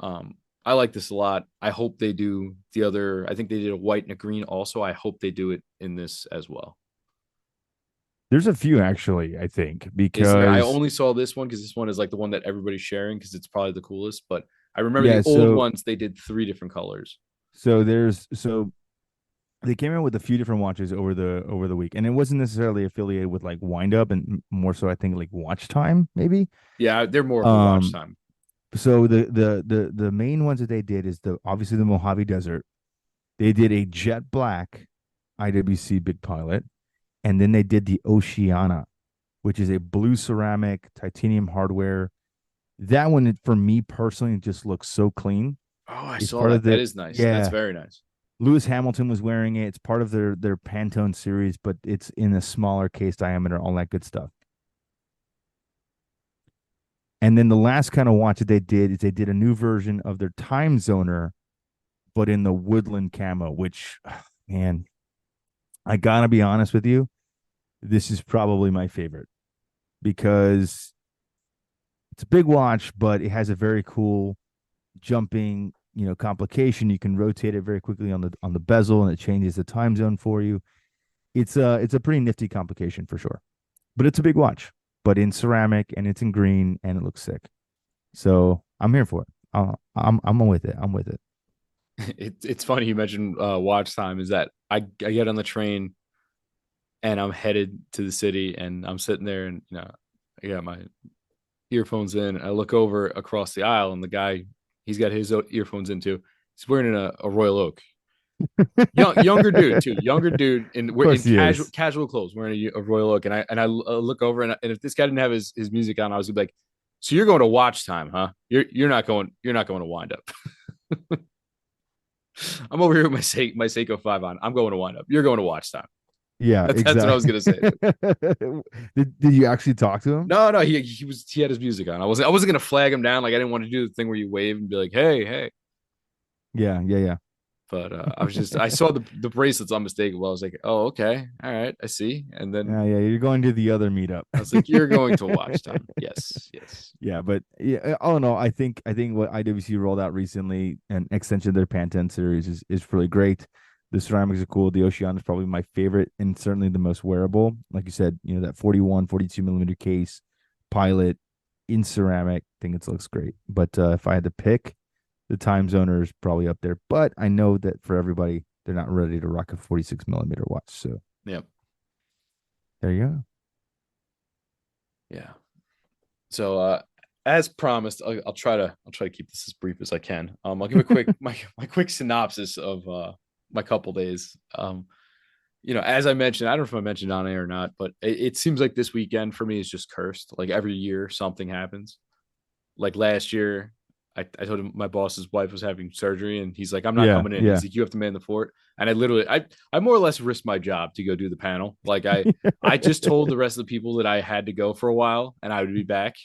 Speaker 1: I like this a lot. I hope they do the other. I think they did a white and a green also. I hope they do it in this as well.
Speaker 2: There's a few actually, I think,
Speaker 1: Is there? I
Speaker 2: because
Speaker 1: only saw this one because this one is like the one that everybody's sharing because it's probably the coolest. But I remember the
Speaker 2: yeah,
Speaker 1: old
Speaker 2: so
Speaker 1: ones, they did three different colors.
Speaker 2: so they came out with a few different watches over the week, and it wasn't necessarily affiliated with like Wind Up, and more so I think like Watch Time maybe.
Speaker 1: Yeah, they're more of a watch
Speaker 2: Um,
Speaker 1: time.
Speaker 2: so the main ones that they did is the obviously the Mojave Desert. They did a jet black IWC Big Pilot, and then they did the Oceana, which is a blue ceramic titanium hardware. That one for me personally just looks so clean.
Speaker 1: Oh, I
Speaker 2: It's
Speaker 1: saw
Speaker 2: part of
Speaker 1: that. That
Speaker 2: the
Speaker 1: is nice. That's
Speaker 2: yeah.
Speaker 1: very nice.
Speaker 2: Lewis Hamilton was wearing it. It's part of their Pantone series, but it's in a smaller case diameter, all that good stuff. And then the last kind of watch that they did is they did a new version of their time zoner, but in the woodland camo, which man, I gotta be honest with you, this is probably my favorite because it's a big watch, but it has a very cool jumping, complication. You can rotate it very quickly on the bezel, and it changes the time zone for you. It's a pretty nifty complication for sure. But it's a big watch, but in ceramic and it's in green and it looks sick. So I'm here for it. I'm with it. I'm with it.
Speaker 1: It's funny you mentioned watch time. Is that I get on the train and I'm headed to the city and I'm sitting there and I got my earphones in. I look over across the aisle and the guy he's got his earphones in too. He's wearing a Royal Oak. Younger dude too, younger dude in
Speaker 2: Of
Speaker 1: we're in
Speaker 2: course he
Speaker 1: casual
Speaker 2: is.
Speaker 1: casual clothes, wearing a Royal Oak, and I look over and if this guy didn't have his music on, I was like, so you're going to watch time, huh? You're not going to wind up. I'm over here with my Seiko 5 on. I'm going to wind up. You're going to watch time.
Speaker 2: Yeah,
Speaker 1: That's what I was
Speaker 2: exactly.
Speaker 1: gonna say.
Speaker 2: Did you actually talk to him?
Speaker 1: No, he had his music on. I wasn't gonna flag him down. Like I didn't want to do the thing where you wave and be like, hey.
Speaker 2: Yeah, yeah, yeah.
Speaker 1: But I saw the bracelets unmistakable. I was like, oh, okay, all right, I see. And then
Speaker 2: Yeah, yeah. You're going to the other meetup.
Speaker 1: I was like, you're going to watch time. Yes, yes.
Speaker 2: Yeah, but yeah, all in all, I think what IWC rolled out recently, an extension of their Pantene series, is really great. The ceramics are cool. The Oceana is probably my favorite and certainly the most wearable. Like you said, that 41, 42 millimeter case, pilot in ceramic. I think it looks great. But if I had to pick, the time zoner is probably up there. But I know that for everybody, they're not ready to rock a 46 millimeter watch. So
Speaker 1: Yep.
Speaker 2: there you go.
Speaker 1: Yeah. So as promised, I'll try to keep this as brief as I can. I'll give a quick my quick synopsis of my couple days. As I mentioned, I don't know if I mentioned on air or not, but it seems like this weekend for me is just cursed. Like every year something happens. Like last year, I told him my boss's wife was having surgery, and he's like, "I'm not
Speaker 2: Yeah,
Speaker 1: coming in."
Speaker 2: yeah.
Speaker 1: He's like, "You have to man the fort." And I more or less risked my job to go do the panel. Like I just told the rest of the people that I had to go for a while and I would be back.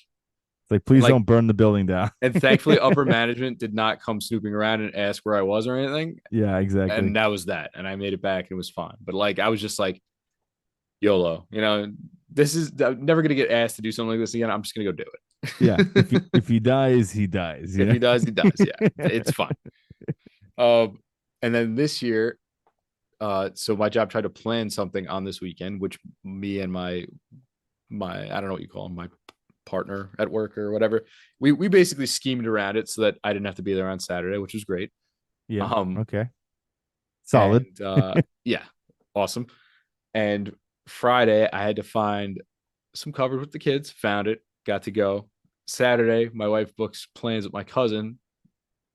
Speaker 2: Like,
Speaker 1: And
Speaker 2: please
Speaker 1: like,
Speaker 2: don't burn the building down.
Speaker 1: and thankfully, upper management did not come snooping around and ask where I was or anything.
Speaker 2: Yeah, exactly.
Speaker 1: And that was that. And I made it back and it was fine. But like, I was just like, YOLO, this is I'm never gonna get asked to do something like this again. I'm just gonna go do
Speaker 2: Yeah,
Speaker 1: it.
Speaker 2: if he dies, he dies.
Speaker 1: If he does, he does. Yeah, it's fine. And then this year, so my job tried to plan something on this weekend, which me and my I don't know what you call him, my partner at work or whatever, we basically schemed around it so that I didn't have to be there on Saturday, which was great.
Speaker 2: Yeah.
Speaker 1: Um,
Speaker 2: Okay. Solid.
Speaker 1: and yeah, awesome. And Friday, I had to find some coverage with the kids, found it, got to go. Saturday, my wife books plans with my cousin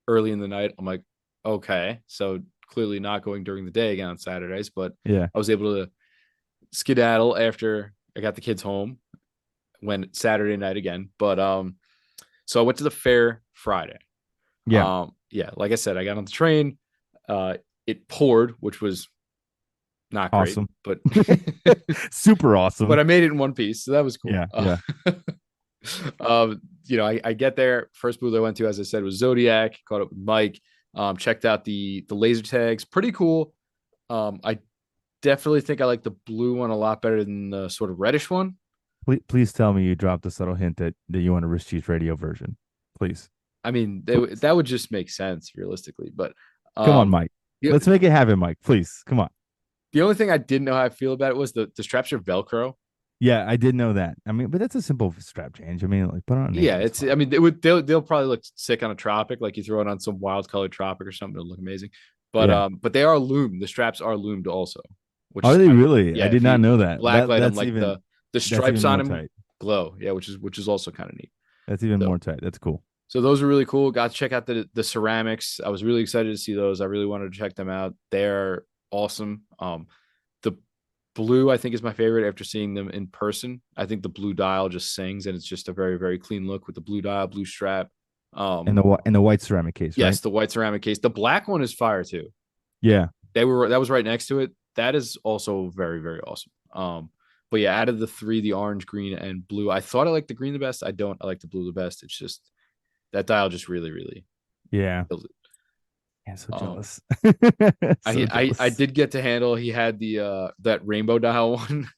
Speaker 1: early in the night. I'm like, okay, so clearly not going during the day again on Saturdays, but
Speaker 2: Yeah.
Speaker 1: I was able to skedaddle after I got the kids home. Went Saturday night again, but so I went to the fair Friday.
Speaker 2: Yeah.
Speaker 1: Yeah, like I said, I got on the train. It poured, which was not great,
Speaker 2: Awesome.
Speaker 1: but
Speaker 2: Super awesome.
Speaker 1: but I made it in one piece, so that was cool.
Speaker 2: Yeah. Yeah.
Speaker 1: I get there. First booth I went to, as I said, was Zodiac. Caught up with Mike. Checked out the laser tags. Pretty cool. I definitely think I like the blue one a lot better than the sort of reddish one.
Speaker 2: Please tell me you dropped a subtle hint that you want a wrist cheese radio version. Please,
Speaker 1: I mean,
Speaker 2: please.
Speaker 1: that would just make sense realistically. But
Speaker 2: Come on,
Speaker 1: um,
Speaker 2: Mike.
Speaker 1: the,
Speaker 2: Let's make it happen, Mike. Please, come on.
Speaker 1: the only thing I didn't know how I feel about it was the straps are Velcro.
Speaker 2: Yeah, I did know that. I mean, but that's a simple strap change. I mean, like put on a
Speaker 1: Yeah,
Speaker 2: name. It's
Speaker 1: it's. I
Speaker 2: fine.
Speaker 1: mean, they'll probably look sick on a tropic. Like you throw it on some wild colored tropic or something, it'll look amazing.
Speaker 2: Yeah.
Speaker 1: But they are loomed. The straps are loomed also, which
Speaker 2: Are
Speaker 1: is
Speaker 2: they
Speaker 1: kind of
Speaker 2: really? I
Speaker 1: yeah.
Speaker 2: did not know
Speaker 1: If you
Speaker 2: that.
Speaker 1: blacklight them, like the
Speaker 2: That's
Speaker 1: stripes
Speaker 2: even
Speaker 1: on
Speaker 2: more
Speaker 1: them
Speaker 2: tight.
Speaker 1: glow. Yeah, which is also kind of neat.
Speaker 2: That's even
Speaker 1: So
Speaker 2: more tight. That's cool.
Speaker 1: so those are really cool. Got to check out the ceramics. I was really excited to see those. I really wanted to check them out. They're awesome. The blue I think is my favorite after seeing them in person. I think the blue dial just sings, and it's just a very very clean look with the blue dial, blue strap.
Speaker 2: And
Speaker 1: Um,
Speaker 2: the white ceramic case, right?
Speaker 1: yes, the white ceramic case. The black one is fire too.
Speaker 2: Yeah.
Speaker 1: That was right next to it. That is also very very awesome. But yeah, out of the three, the orange, green, and blue, I thought I liked the green the best. I don't. I like the blue the best. It's just that dial just really really
Speaker 2: Yeah.
Speaker 1: kills it.
Speaker 2: I'm so
Speaker 1: Um,
Speaker 2: jealous. So
Speaker 1: I
Speaker 2: jealous.
Speaker 1: did get to handle. He had the that rainbow dial one,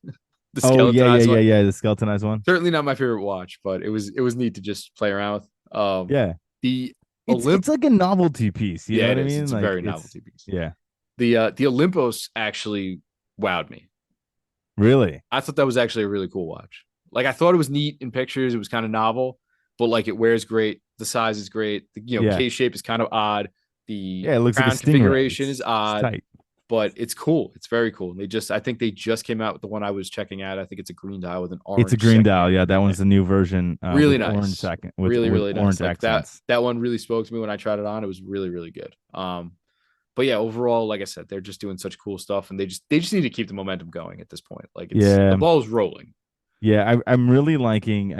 Speaker 1: the
Speaker 2: Oh yeah, yeah,
Speaker 1: skeletonized
Speaker 2: yeah,
Speaker 1: one.
Speaker 2: yeah. The skeletonized one.
Speaker 1: Certainly not my favorite watch, but it was neat to just play around with.
Speaker 2: Yeah.
Speaker 1: The
Speaker 2: It's
Speaker 1: Olymp,
Speaker 2: like a novelty piece. You know
Speaker 1: yeah,
Speaker 2: what
Speaker 1: it
Speaker 2: I
Speaker 1: is.
Speaker 2: mean?
Speaker 1: It's a
Speaker 2: Like
Speaker 1: very
Speaker 2: it's
Speaker 1: novelty piece.
Speaker 2: yeah.
Speaker 1: The Olympos actually wowed me.
Speaker 2: Really?
Speaker 1: I thought that was actually a really cool watch. Like I thought it was neat in pictures. It was kind of novel, but like it wears great. The size is great. The
Speaker 2: Yeah.
Speaker 1: case shape is kind of odd. The
Speaker 2: Yeah. It looks like a
Speaker 1: crown
Speaker 2: stingray.
Speaker 1: configuration is
Speaker 2: It's
Speaker 1: odd,
Speaker 2: tight.
Speaker 1: but it's cool. It's very cool. And I think they just came out with the one I was checking out. I think it's a green dial with an
Speaker 2: It's a
Speaker 1: orange
Speaker 2: green
Speaker 1: second
Speaker 2: dial.
Speaker 1: hand.
Speaker 2: Yeah, that
Speaker 1: Yeah,
Speaker 2: one's the new version
Speaker 1: really
Speaker 2: with orange
Speaker 1: nice.
Speaker 2: second
Speaker 1: Really,
Speaker 2: with
Speaker 1: really nice.
Speaker 2: orange
Speaker 1: Like
Speaker 2: accents.
Speaker 1: that one really spoke to me when I tried it on. It was really, really good. But yeah, overall, like I said, they're just doing such cool stuff, and they just need to keep the momentum going at this point. Like it's the
Speaker 2: Yeah.
Speaker 1: ball's rolling.
Speaker 2: Yeah, I'm really liking.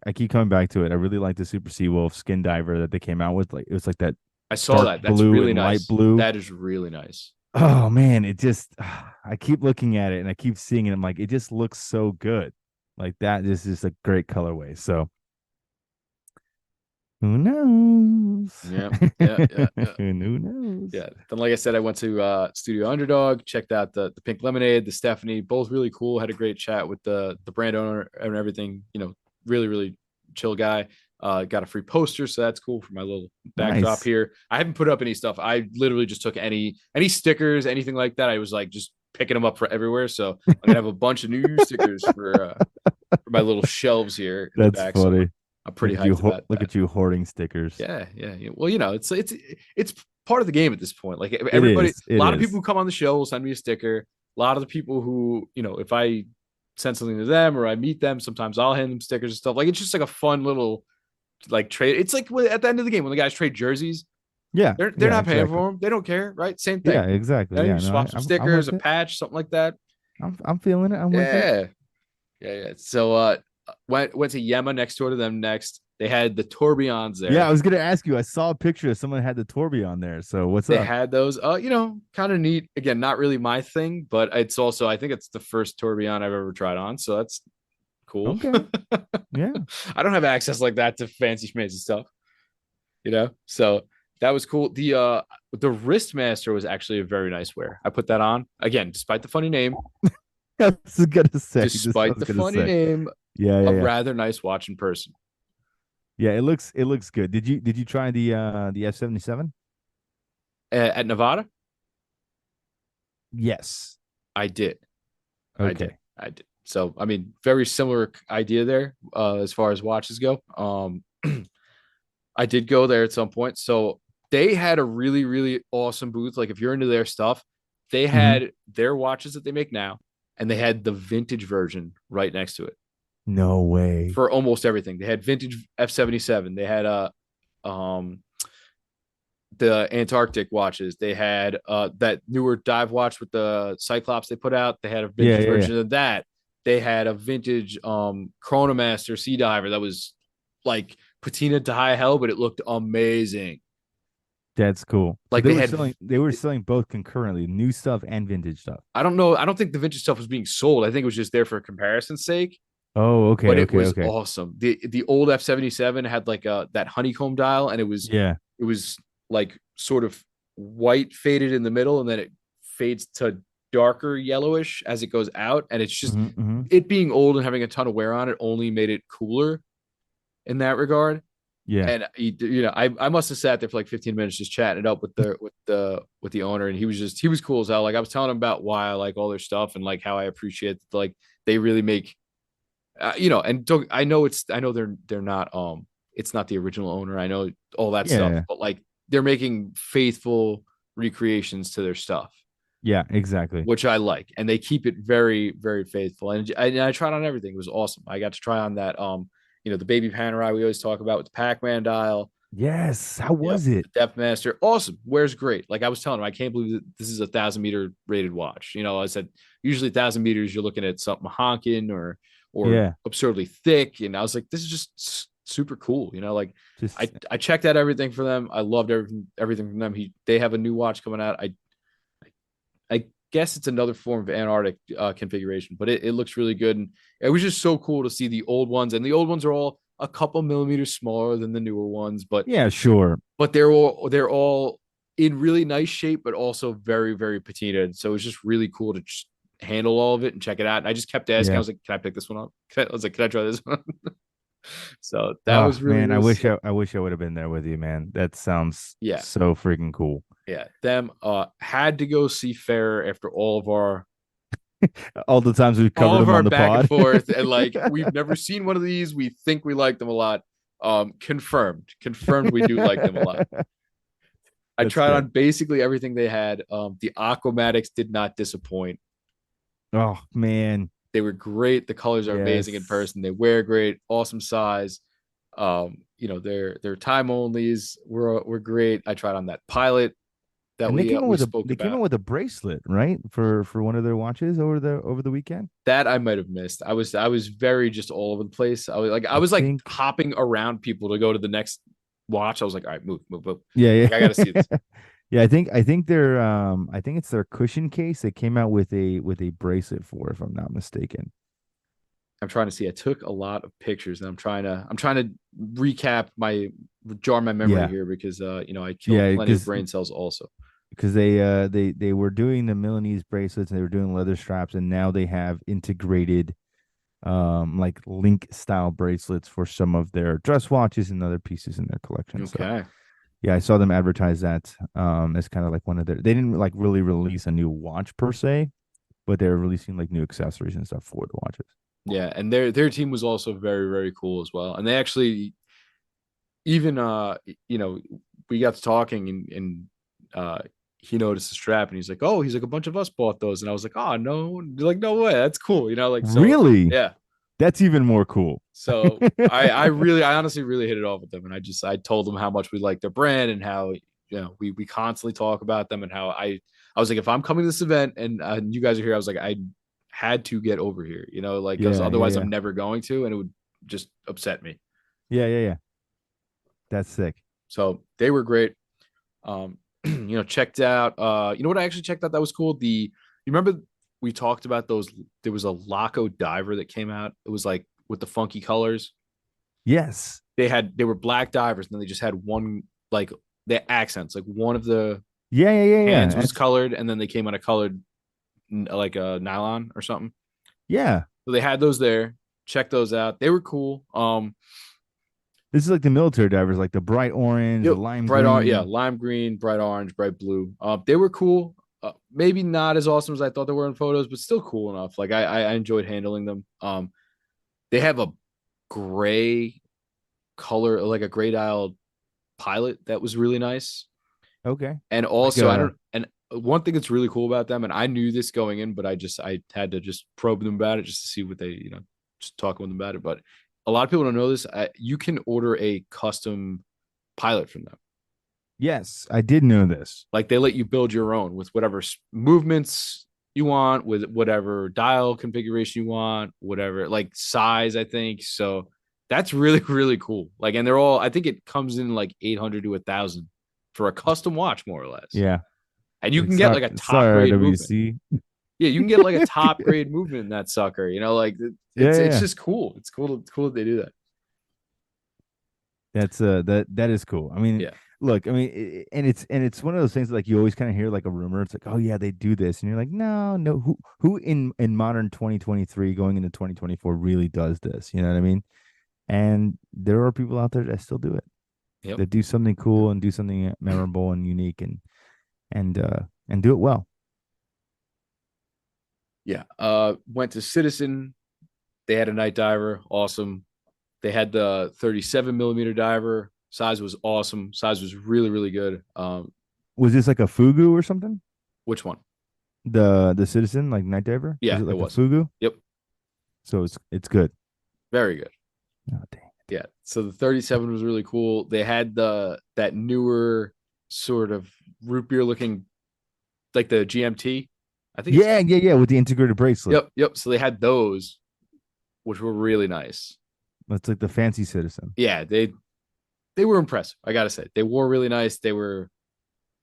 Speaker 2: I keep coming back to it. I really like the Super Seawolf skin diver that they came out with. Like it was like that
Speaker 1: I saw
Speaker 2: dark
Speaker 1: that. That's
Speaker 2: blue
Speaker 1: really
Speaker 2: and light
Speaker 1: nice.
Speaker 2: blue.
Speaker 1: That is really nice.
Speaker 2: Oh man, it just I keep looking at it and I keep seeing it. I'm like, it just looks so good. Like that is just a great colorway. So who knows?
Speaker 1: Yeah, yeah, yeah, yeah.
Speaker 2: Who knows?
Speaker 1: Yeah. Then, like I said, I went to Studio Underdog, checked out the Pink Lemonade, the Stephanie, both really cool. Had a great chat with the brand owner and everything. You know, really, really chill guy. Got a free poster, so that's cool for my little backdrop
Speaker 2: Nice.
Speaker 1: here. I haven't put up any stuff. I literally just took any stickers, anything like that. I was like just picking them up for everywhere. So I'm gonna have a bunch of new stickers for my little shelves here in the
Speaker 2: That's
Speaker 1: back. So
Speaker 2: funny.
Speaker 1: I'm pretty hyped about
Speaker 2: Look
Speaker 1: that.
Speaker 2: at you hoarding stickers.
Speaker 1: Yeah, yeah, yeah. Well, you know, it's part of the game at this point. Like
Speaker 2: It
Speaker 1: everybody, a
Speaker 2: is. It
Speaker 1: lot of people
Speaker 2: is.
Speaker 1: who come on the show will send me a sticker. A lot of the people who, you know, if I send something to them or I meet them, sometimes I'll hand them stickers and stuff. Like it's just like a fun little like trade. It's like at the end of the game when the guys trade jerseys,
Speaker 2: Yeah.
Speaker 1: they're
Speaker 2: Yeah,
Speaker 1: not paying
Speaker 2: exactly.
Speaker 1: for them. They don't care, right? Same
Speaker 2: Yeah,
Speaker 1: thing.
Speaker 2: exactly.
Speaker 1: You know,
Speaker 2: Yeah,
Speaker 1: you
Speaker 2: no,
Speaker 1: swap some
Speaker 2: I'm
Speaker 1: stickers,
Speaker 2: with
Speaker 1: a
Speaker 2: it.
Speaker 1: patch, something like that.
Speaker 2: I'm feeling it. I'm with it.
Speaker 1: Yeah, yeah, yeah. So went to Yema next door to them next. They had the tourbillons
Speaker 2: Yeah,
Speaker 1: there.
Speaker 2: I was gonna ask you. I saw a picture of someone had the Torby on there. So what's
Speaker 1: They
Speaker 2: up?
Speaker 1: had those. You know, kind of neat. Again, not really my thing, but it's also I think it's the first tourbillon I've ever tried on, so that's cool.
Speaker 2: Okay. Yeah.
Speaker 1: I don't have access like that to fancy schmancy stuff, you know. So that was cool. The wristmaster was actually a very nice wear. I put that on again, despite the funny name.
Speaker 2: I was gonna say this. I
Speaker 1: Despite
Speaker 2: was
Speaker 1: the
Speaker 2: gonna
Speaker 1: funny
Speaker 2: say.
Speaker 1: name,
Speaker 2: Yeah, yeah,
Speaker 1: a
Speaker 2: yeah.
Speaker 1: rather nice watch in person.
Speaker 2: Yeah, it looks good. Did you try the F-77?
Speaker 1: At Nevada,
Speaker 2: Yes.
Speaker 1: I did. I did.
Speaker 2: Okay.
Speaker 1: I did. So I mean, very similar idea there as far as watches go. I did go there at some point. So they had a really, really awesome booth. Like if you're into their stuff, they
Speaker 2: Hmm.
Speaker 1: had their watches that they make now, and they had the vintage version right next to it
Speaker 2: No way.
Speaker 1: for almost everything. They had vintage F-77. They had um the Antarctic watches. They had that newer dive watch with the Cyclops they put out. They had a
Speaker 2: Yeah,
Speaker 1: vintage
Speaker 2: yeah, yeah.
Speaker 1: version of that. They had a vintage Chronomaster Sea Diver that was like patina to high hell, but it looked amazing.
Speaker 2: That's cool. So
Speaker 1: Like they had
Speaker 2: they were selling both concurrently, new stuff and vintage stuff.
Speaker 1: I don't know. I don't think the vintage stuff was being sold. I think it was just there for comparison's sake.
Speaker 2: Oh, okay,
Speaker 1: But it
Speaker 2: okay,
Speaker 1: was
Speaker 2: okay.
Speaker 1: awesome. The old F-77 had like that honeycomb dial, and
Speaker 2: Yeah.
Speaker 1: it was like sort of white faded in the middle, and then it fades to darker yellowish as it goes out, and it's just
Speaker 2: Hmm.
Speaker 1: it being old and having a ton of wear on it only made it cooler in that regard.
Speaker 2: Yeah.
Speaker 1: And I must have sat there for like 15 minutes just chatting it up with the owner, and he was cool as hell. Like I was telling him about why I like all their stuff and like how I appreciate like they really make and don't, I know they're not it's not the original owner. I know all that stuff,
Speaker 2: Yeah.
Speaker 1: but like they're making faithful recreations to their stuff,
Speaker 2: Yeah, exactly.
Speaker 1: which I like, and they keep it very, very faithful. And I tried on everything. It was awesome. I got to try on that, the baby Panerai we always talk about with the Pac-Man dial.
Speaker 2: Yes. How
Speaker 1: Yeah,
Speaker 2: was it?
Speaker 1: the Depth Master, awesome. Wears great. Like I was telling him, I can't believe that this is 1,000 meter rated watch. I said usually 1,000 meters you're looking at something honking or
Speaker 2: Yeah.
Speaker 1: absurdly thick, and I was like, this is just super cool. Like I
Speaker 2: Just
Speaker 1: I checked out everything for them. I loved everything from them. They have a new watch coming out. I guess it's another form of Antarctic configuration, but it looks really good. And it was just so cool to see the old ones. And the old ones are all a couple millimeters smaller than the newer ones, but
Speaker 2: yeah, sure.
Speaker 1: they're all in really nice shape, but also very, very patinaed. So it's just really cool to just handle all of it and check it out. And I just kept asking. I
Speaker 2: Yeah.
Speaker 1: was like, "Can I pick this one up?" I was like, "Can I try this one?" So that
Speaker 2: Oh
Speaker 1: was really,
Speaker 2: man,
Speaker 1: really sick.
Speaker 2: I wish I would have been there with you, man. That sounds
Speaker 1: Yeah,
Speaker 2: so freaking cool.
Speaker 1: yeah. Them had to go see Fair after
Speaker 2: All the times we've
Speaker 1: all
Speaker 2: covered
Speaker 1: of
Speaker 2: them
Speaker 1: our
Speaker 2: on the
Speaker 1: back and
Speaker 2: pod.
Speaker 1: forth, and like we've never seen one of these. We think we like them a lot. Confirmed we do like them a lot. I
Speaker 2: That's
Speaker 1: tried on
Speaker 2: good.
Speaker 1: basically everything they had. The Aquamatics did not disappoint.
Speaker 2: Oh man.
Speaker 1: They were great. The colors are amazing in
Speaker 2: Yes.
Speaker 1: person. They wear great, awesome size. Their time onlys were great. I tried on that Pilot that
Speaker 2: And
Speaker 1: we spoke
Speaker 2: they came out
Speaker 1: about.
Speaker 2: with a bracelet, right? For one of their watches over the weekend.
Speaker 1: That I might have missed. I was very just all over the place. I
Speaker 2: I
Speaker 1: was like
Speaker 2: think
Speaker 1: hopping around people to go to the next watch. I was like, all right, move, move, move.
Speaker 2: yeah,
Speaker 1: Like I got to see
Speaker 2: yeah.
Speaker 1: this.
Speaker 2: Yeah, I think I think it's their cushion case they came out with a bracelet for, if I'm not mistaken.
Speaker 1: I'm trying to see. I took a lot of pictures, and I'm trying to recap jar my memory
Speaker 2: Yeah.
Speaker 1: here because I killed
Speaker 2: Yeah,
Speaker 1: plenty of brain cells also.
Speaker 2: because they were doing the Milanese bracelets and they were doing leather straps and now they have integrated like link style bracelets for some of their dress watches and other pieces in their collection. So
Speaker 1: Okay.
Speaker 2: yeah, I saw them advertise that as kind of like one of their they didn't like really release a new watch per se, but they're releasing like new accessories and stuff for the watches.
Speaker 1: Yeah, and their team was also very, very cool as well. And they actually even you know we got to talking, and he noticed the strap and he's like, a bunch of us bought those, and I was like, oh no, like no way, that's cool, like so.
Speaker 2: Really?
Speaker 1: Yeah,
Speaker 2: That's even more cool.
Speaker 1: so I honestly really hit it off with them, and I told them how much we like their brand and how we constantly talk about them, and how I was like, if I'm coming to this event and you guys are here, I was like, I had to get over here, like because
Speaker 2: Yeah, yeah,
Speaker 1: otherwise
Speaker 2: yeah.
Speaker 1: I'm never going to, and it would just upset me.
Speaker 2: Yeah, yeah, yeah. That's sick.
Speaker 1: So they were great. Checked out. What I actually checked out that was cool. You remember we talked about those? There was a Laco diver that came out. It was like with the funky colors.
Speaker 2: Yes.
Speaker 1: They were black divers, and then they just had one like the accents. Like one of the
Speaker 2: Yeah, yeah, yeah, yeah.
Speaker 1: hands was colored, and then they came on a colored like a nylon or something.
Speaker 2: Yeah.
Speaker 1: So they had those there. Check those out. They were cool.
Speaker 2: This is like the military divers, like the bright orange, the
Speaker 1: Yep,
Speaker 2: lime
Speaker 1: yeah,
Speaker 2: green.
Speaker 1: lime green, bright orange, bright blue. They were cool. Maybe not as awesome as I thought they were in photos, but still cool enough. Like I enjoyed handling them. They have a gray color, like a gray dial Pilot that was really nice.
Speaker 2: Okay.
Speaker 1: And
Speaker 2: Like
Speaker 1: also, I don't. And one thing that's really cool about them, and I knew this going in, but I had to just probe them about it just to see what they, just talk with them about it. But a lot of people don't know this. You can order a custom Pilot from them.
Speaker 2: yes, I did know this.
Speaker 1: Like they let you build your own with whatever movements you want, with whatever dial configuration you want, whatever like size, I think. So that's really, really cool. Like, and they're all, I think it comes in like 800 to 1,000 for a custom watch, more or less.
Speaker 2: Yeah.
Speaker 1: And you
Speaker 2: Like
Speaker 1: can get like a top
Speaker 2: sorry,
Speaker 1: grade movement.
Speaker 2: RWC.
Speaker 1: Yeah, you can get like a top grade movement in that sucker. Like
Speaker 2: Yeah,
Speaker 1: it's
Speaker 2: yeah.
Speaker 1: just cool. It's cool. It's cool that they do that.
Speaker 2: That's that is cool. I mean,
Speaker 1: Yeah.
Speaker 2: Look, I mean, and it's one of those things like you always kind of hear like a rumor. It's like, oh yeah, they do this, and you're like, no, no. Who in modern 2023 going into 2024 really does this? You know what I mean? And there are people out there that still do it.
Speaker 1: Yep.
Speaker 2: That do something cool and do something memorable and unique and do it well.
Speaker 1: Yeah. Went to Citizen. They had a night diver. Awesome. They had the 37 millimeter diver. Size was awesome. Size was really, really good.
Speaker 2: Was this like a fugu or something?
Speaker 1: Which one?
Speaker 2: The Citizen like night diver? Was
Speaker 1: Yeah,
Speaker 2: it
Speaker 1: it
Speaker 2: like a
Speaker 1: was.
Speaker 2: fugu?
Speaker 1: Yep.
Speaker 2: So it's good.
Speaker 1: Very good.
Speaker 2: Oh dang.
Speaker 1: Yeah. So the 37 was really cool. They had that newer sort of root beer looking like the GMT. I think it's
Speaker 2: Yeah, yeah, yeah. With the integrated bracelet,
Speaker 1: yep, yep. So they had those, which were really nice.
Speaker 2: that's like the fancy Citizen.
Speaker 1: Yeah, they were impressive. I gotta say, they wore really nice. They were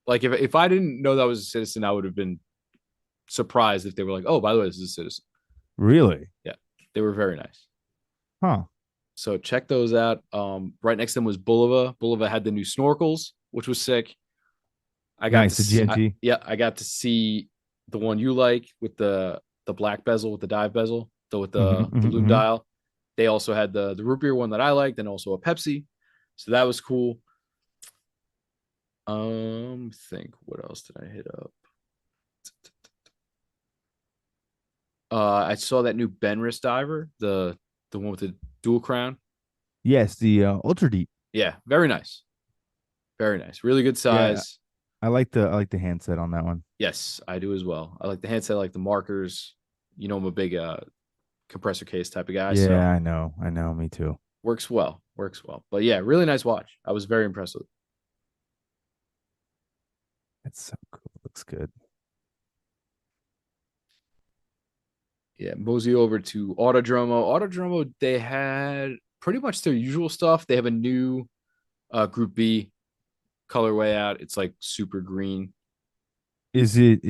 Speaker 1: like if I didn't know that was a Citizen, I would have been surprised if they were like, oh, by the way, this is a Citizen.
Speaker 2: Really?
Speaker 1: Yeah, they were very nice.
Speaker 2: Huh.
Speaker 1: So check those out. Right next to them was Bulova. Bulova had the new snorkels, which was sick.
Speaker 2: Nice. The GMT.
Speaker 1: Yeah, I got to see the one you like with the black bezel with the dive bezel, though with the loom
Speaker 2: Hmm.
Speaker 1: dial. They also had the root beer one that I liked, and also a Pepsi. So that was cool. Think what else did I hit up? I saw that new Benris diver, the one with the dual crown.
Speaker 2: Yes, the Ultra Deep.
Speaker 1: Yeah, very nice. Very nice. Really good
Speaker 2: Yeah,
Speaker 1: size.
Speaker 2: I like the handset on that one.
Speaker 1: Yes, I do as well. I like the handset, I like the markers. You know, I'm a big compressor case type of guy,
Speaker 2: Yeah,
Speaker 1: so
Speaker 2: I know, me too.
Speaker 1: works well. Works well. But yeah, really nice watch. I was very impressed with it.
Speaker 2: That's so cool. Looks good.
Speaker 1: Yeah, mosey over to Autodromo. Autodromo, they had pretty much their usual stuff. They have a new Group B colorway out. It's like super green.
Speaker 2: Is it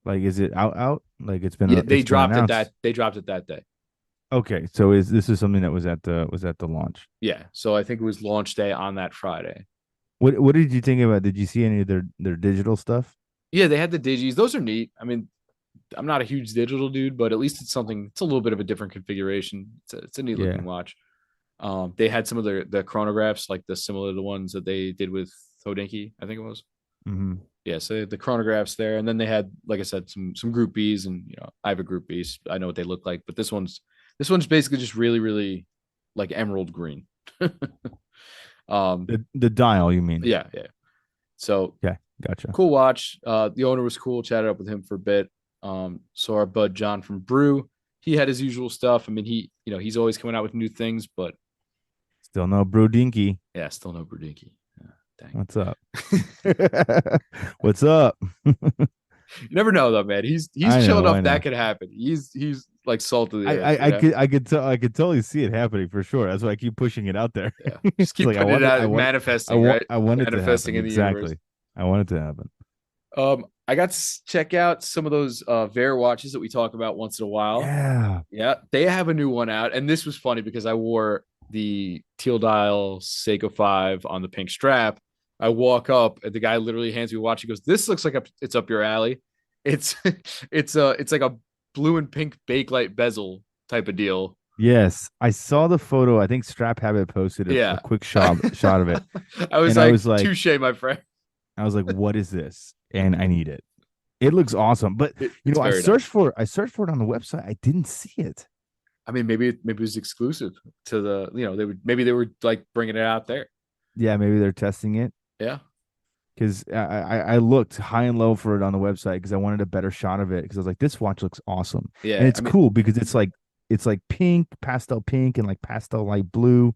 Speaker 2: like is it out? Like
Speaker 1: Yeah,
Speaker 2: it's been announced.
Speaker 1: they dropped it that day.
Speaker 2: Okay, so is this is something that was at the launch.
Speaker 1: Yeah, so I think it was launch day on that Friday.
Speaker 2: What did you think about? Did you see any of their digital stuff?
Speaker 1: Yeah, they had the digis. Those are neat. I mean, I'm not a huge digital dude, but at least it's something. It's a little bit of a different configuration. It's a neat looking
Speaker 2: Yeah.
Speaker 1: watch. They had some of the chronographs, like the similar to the ones that they did with Hodinkee, I think it was.
Speaker 2: Hmm.
Speaker 1: Yeah, so the chronographs there, and then they had, like I said, some Group Bs, and I have a Group B, so I know what they look like, but this one's basically just really, really like emerald green. um,
Speaker 2: The dial, you mean?
Speaker 1: yeah, yeah. So
Speaker 2: Yeah, gotcha.
Speaker 1: cool watch. The owner was cool. Chatted up with him for a bit. So our bud John from Brew, he had his usual stuff. I mean, he's always coming out with new things, but
Speaker 2: Still no Bro Dinky.
Speaker 1: yeah, still no Brudinky. Yeah, dang.
Speaker 2: What's up? What's up?
Speaker 1: You never know though, man. He's
Speaker 2: I
Speaker 1: chill
Speaker 2: know, I
Speaker 1: enough
Speaker 2: know.
Speaker 1: that could happen. He's like salt of the
Speaker 2: I,
Speaker 1: earth,
Speaker 2: I I could I could totally see it happening for sure. That's why I keep pushing it out there.
Speaker 1: Yeah, just
Speaker 2: It's
Speaker 1: keep
Speaker 2: like
Speaker 1: putting it out,
Speaker 2: I
Speaker 1: manifesting,
Speaker 2: want
Speaker 1: right?
Speaker 2: I want it to
Speaker 1: Manifesting
Speaker 2: happen.
Speaker 1: in the universe.
Speaker 2: Exactly. I want it to happen.
Speaker 1: I got to check out some of those Bear watches that we talk about once in a while.
Speaker 2: Yeah.
Speaker 1: Yeah, they have a new one out, and this was funny because I wore the teal dial Seiko 5 on the pink strap. I walk up, and the guy literally hands me a watch. He goes, "This looks like it's up your alley. It's it's like a blue and pink bakelite bezel type of deal."
Speaker 2: Yes. I saw the photo. I think Strap Habit posted a
Speaker 1: Yeah,
Speaker 2: quick shot of it.
Speaker 1: I was
Speaker 2: And I
Speaker 1: like,
Speaker 2: was like,
Speaker 1: "Touche, my friend."
Speaker 2: what is this? And I need it. It looks awesome. But
Speaker 1: It's
Speaker 2: I
Speaker 1: very
Speaker 2: searched
Speaker 1: nice.
Speaker 2: for it. I searched for it on the website. I didn't see it.
Speaker 1: I mean, maybe it was exclusive to the they were like bringing it out there.
Speaker 2: Yeah, maybe they're testing it.
Speaker 1: Yeah,
Speaker 2: Because I looked high and low for it on the website because I wanted a better shot of it because I was like, this watch looks awesome, and
Speaker 1: yeah.
Speaker 2: it's
Speaker 1: I mean,
Speaker 2: cool because it's like pastel pink, and like pastel light blue.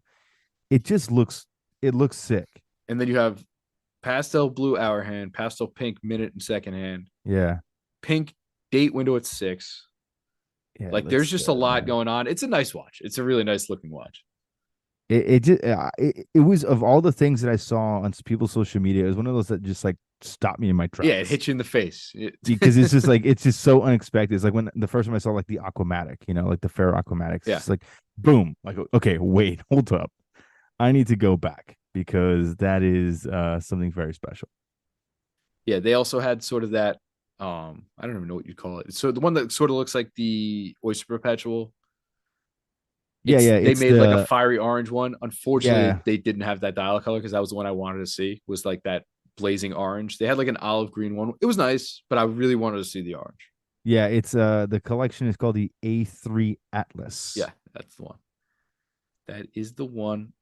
Speaker 2: It looks sick.
Speaker 1: and then you have pastel blue hour hand, pastel pink minute and second hand,
Speaker 2: Yeah,
Speaker 1: pink date window at 6.
Speaker 2: yeah, it
Speaker 1: Like there's
Speaker 2: looks
Speaker 1: just a
Speaker 2: good,
Speaker 1: lot
Speaker 2: man.
Speaker 1: going on. It's a nice watch. It's a really nice looking watch.
Speaker 2: It was of all the things that I saw on people's social media, it was one of those that just like stopped me in my
Speaker 1: Yeah, it
Speaker 2: tracks
Speaker 1: hits you in the face.
Speaker 2: because it's just so unexpected. It's like when the first time I saw like the Aquamatic, like the Ferro Aquamatics, it's
Speaker 1: Yeah,
Speaker 2: just like boom, like okay, wait, hold up, I need to go back because that is something very special.
Speaker 1: Yeah, they also had sort of that. I don't even know what you call it. So the one that sort of looks like the Oyster Perpetual.
Speaker 2: Yeah, yeah,
Speaker 1: They
Speaker 2: it's
Speaker 1: made like a
Speaker 2: the
Speaker 1: fiery orange one. Unfortunately,
Speaker 2: yeah,
Speaker 1: they didn't have that dial color because that was the one I wanted to see. Was like that blazing orange. They had like an olive green one. It was nice, but I really wanted to see the orange.
Speaker 2: yeah, it's the collection is called the A3 Atlas.
Speaker 1: Yeah, that's the one. That is the one.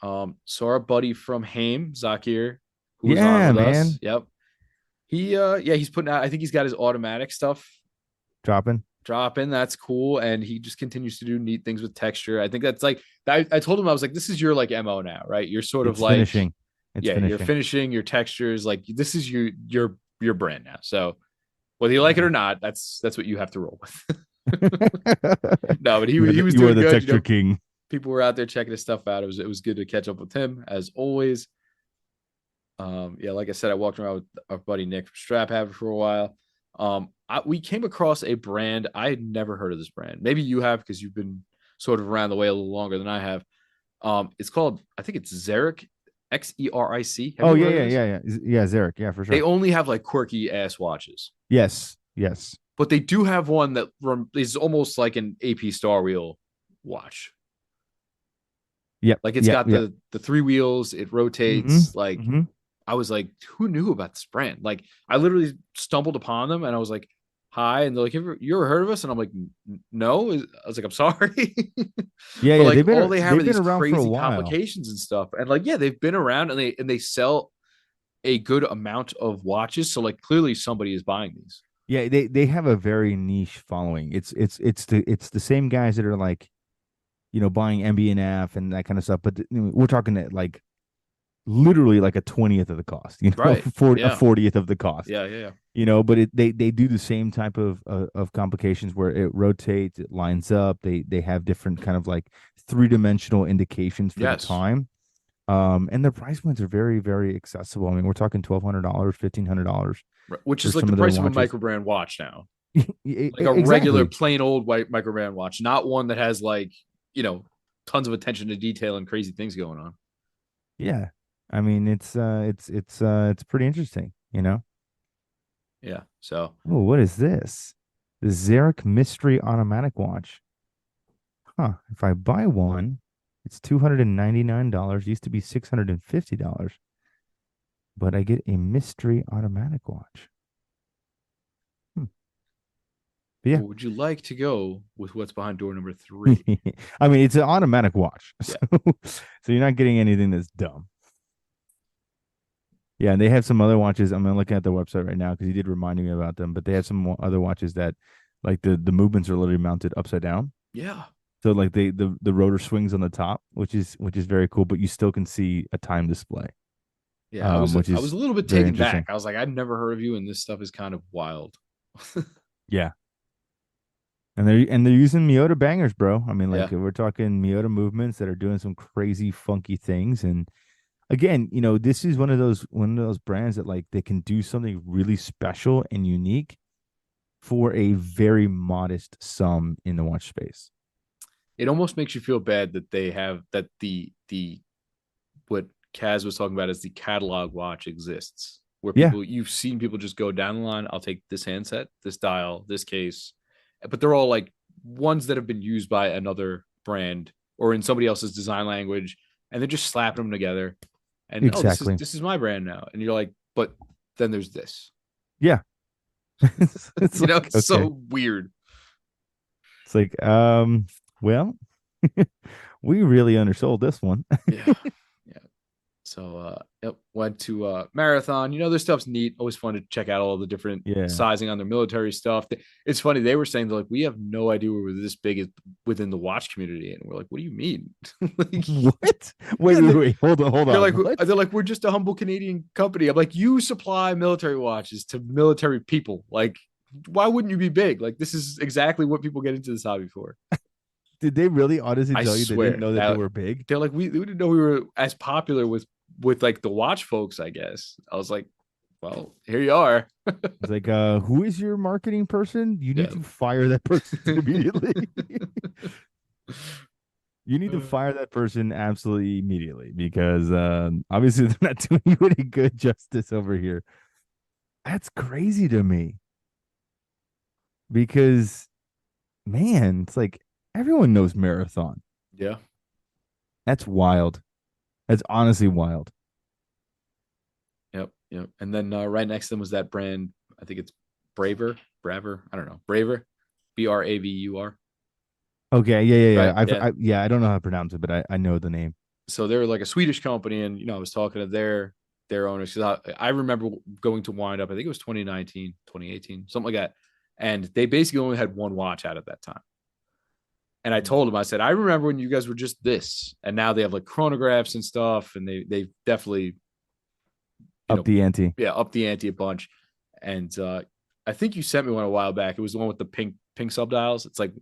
Speaker 1: So our buddy from Haim, Zakir, who was on
Speaker 2: Yeah,
Speaker 1: with us.
Speaker 2: man,
Speaker 1: Yep. Yeah, he's putting out. I think he's got his automatic stuff
Speaker 2: dropping.
Speaker 1: dropping. That's cool, and he just continues to do neat things with texture. I think that's like I told him I was like, this is your like mo now, right? You're sort of
Speaker 2: It's
Speaker 1: like,
Speaker 2: finishing. It's
Speaker 1: yeah, you're
Speaker 2: finishing.
Speaker 1: finishing your textures. Like this is your brand now. So whether you like it
Speaker 2: Yeah.
Speaker 1: or not, that's what you have to roll with. No, but
Speaker 2: You're
Speaker 1: he
Speaker 2: the,
Speaker 1: was
Speaker 2: you are
Speaker 1: doing
Speaker 2: the
Speaker 1: good.
Speaker 2: texture king.
Speaker 1: People were out there checking his stuff out. It was good to catch up with him as always. Yeah, like I said, I walked around with our buddy Nick from Strap Habit for a while. We came across a brand I had never heard of this brand. Maybe you have because you've been sort of around the way a little longer than I have. It's called, I think it's Xeric, Xeric. Have
Speaker 2: Oh
Speaker 1: you ever
Speaker 2: yeah,
Speaker 1: heard of
Speaker 2: yeah,
Speaker 1: this?
Speaker 2: yeah, yeah. Yeah, Zarek. Yeah, for
Speaker 1: They
Speaker 2: sure.
Speaker 1: only have like quirky ass watches,
Speaker 2: Yes, yes.
Speaker 1: but they do have one that is almost like an AP Star Wheel watch.
Speaker 2: Yep,
Speaker 1: Like it's
Speaker 2: yep,
Speaker 1: got
Speaker 2: yep.
Speaker 1: the three wheels, it
Speaker 2: Mm-hmm.
Speaker 1: rotates. Like
Speaker 2: Mm-hmm.
Speaker 1: I was like, who knew about this brand? Like I literally stumbled upon them and I was like, hi. And they're like, you ever heard of us? And I'm like, no. I was like, I'm sorry.
Speaker 2: Yeah,
Speaker 1: But
Speaker 2: yeah.
Speaker 1: like all they have are
Speaker 2: They've been
Speaker 1: these
Speaker 2: around for a
Speaker 1: crazy
Speaker 2: while.
Speaker 1: complications and stuff. And like, yeah, they've been around and they sell a good amount of watches. So like clearly somebody is buying these.
Speaker 2: Yeah, they have a very niche following. It's the same guys that are like, buying MB&F and that kind of stuff. But we're talking at like literally like a 20th of the cost,
Speaker 1: Right.
Speaker 2: 40, a
Speaker 1: Yeah.
Speaker 2: 40th of the cost,
Speaker 1: Yeah. Yeah. Yeah.
Speaker 2: but they do the same type of complications where it rotates, it lines up. They have different kind of like three-dimensional indications for the
Speaker 1: Yes.
Speaker 2: time. And the price points are very, very accessible. I mean, we're talking $1,200, $1,500
Speaker 1: Right. Which
Speaker 2: for
Speaker 1: is like
Speaker 2: some
Speaker 1: the
Speaker 2: of their
Speaker 1: price of a
Speaker 2: watches.
Speaker 1: micro brand watch now. Like a regular
Speaker 2: Exactly.
Speaker 1: plain old white micro brand watch, not one that has like, you know, tons of attention to detail and crazy things going on.
Speaker 2: Yeah. I mean, it's pretty interesting.
Speaker 1: Yeah. So
Speaker 2: Oh, what is this? The Xeric Mystery Automatic Watch. Huh. If I buy one, it's $299. Used to be $650, but I get a mystery automatic watch. Hmm. But yeah.
Speaker 1: well, would you like to go with what's behind door number three?
Speaker 2: I mean, it's an automatic watch.
Speaker 1: Yeah.
Speaker 2: So you're not getting anything that's dumb. Yeah, and they have some other watches. I'm looking at their website right now because you did remind me about them. But they have some other watches that, like the movements are literally mounted upside down.
Speaker 1: Yeah.
Speaker 2: So like the rotor swings on the top, which is very cool. But you still can see a time display,
Speaker 1: Yeah. I was
Speaker 2: which
Speaker 1: I was
Speaker 2: is
Speaker 1: a little bit
Speaker 2: very
Speaker 1: taken back.
Speaker 2: interesting.
Speaker 1: I was like, I'd never heard of you, and this stuff is kind of wild.
Speaker 2: Yeah, and they're using Miyota bangers, bro. I mean, like
Speaker 1: Yeah.
Speaker 2: we're talking Miyota movements that are doing some crazy funky things. And again, this is one of those brands that like they can do something really special and unique for a very modest sum in the watch space.
Speaker 1: It almost makes you feel bad that they have that the what Kaz was talking about is the catalog watch exists where
Speaker 2: Yeah,
Speaker 1: you've seen people just go down the line. I'll take this handset, this dial, this case, but they're all like ones that have been used by another brand or in somebody else's design language, and they're just slapping them together. And oh, this is
Speaker 2: exactly.
Speaker 1: this is my brand now, and you're like, but then there's this.
Speaker 2: Yeah, it's
Speaker 1: You know,
Speaker 2: like
Speaker 1: it's
Speaker 2: okay.
Speaker 1: so weird.
Speaker 2: It's like well, we really undersold this one.
Speaker 1: Yeah, yeah. So yep, went to marathon. You know, their stuff's neat. Always fun to check out all the different
Speaker 2: Yeah.
Speaker 1: sizing on their military stuff. It's funny, they were saying they're like, we have no idea we're this big within the watch community. And we're like, what do you mean? Like,
Speaker 2: What? Wait,
Speaker 1: yeah,
Speaker 2: wait, wait. Hold
Speaker 1: they're
Speaker 2: on.
Speaker 1: like
Speaker 2: What?
Speaker 1: they're like, we're just a humble Canadian company. I'm like, you supply military watches to military people. Like, why wouldn't you be big? Like, this is exactly what people get into this hobby for.
Speaker 2: Did they really honestly
Speaker 1: I
Speaker 2: tell you they didn't
Speaker 1: swear
Speaker 2: know that they
Speaker 1: that
Speaker 2: were big?
Speaker 1: they're like, we didn't know we were as popular with like the watch folks, I guess. I was like, well, here you are.
Speaker 2: It's like, who is your marketing person? You need
Speaker 1: Yeah.
Speaker 2: to fire that person immediately. You need to fire that person absolutely immediately because obviously they're not doing you any good justice over here. That's crazy to me because, man, it's like everyone knows marathon.
Speaker 1: Yeah.
Speaker 2: That's wild. That's honestly wild.
Speaker 1: Yep. Yep. And then right next to them was that brand. I think it's Braver. I don't know. Braver, Bravur.
Speaker 2: Okay, yeah, yeah, yeah.
Speaker 1: Right. Yeah.
Speaker 2: Yeah, I don't know how to pronounce it, but I know the name.
Speaker 1: So they're like a Swedish company, and I was talking to their owners because I remember going to Windup. I think it was 2019, 2018, something like that, and they basically only had one watch out at that time. And I
Speaker 2: Mhm.
Speaker 1: told them, I said, I remember when you guys were just this, and now they have like chronographs and stuff, and they definitely, you
Speaker 2: Up
Speaker 1: know,
Speaker 2: the ante.
Speaker 1: yeah, up the ante a bunch. And I think you sent me one a while back. It was the one with the pink subdials. It's like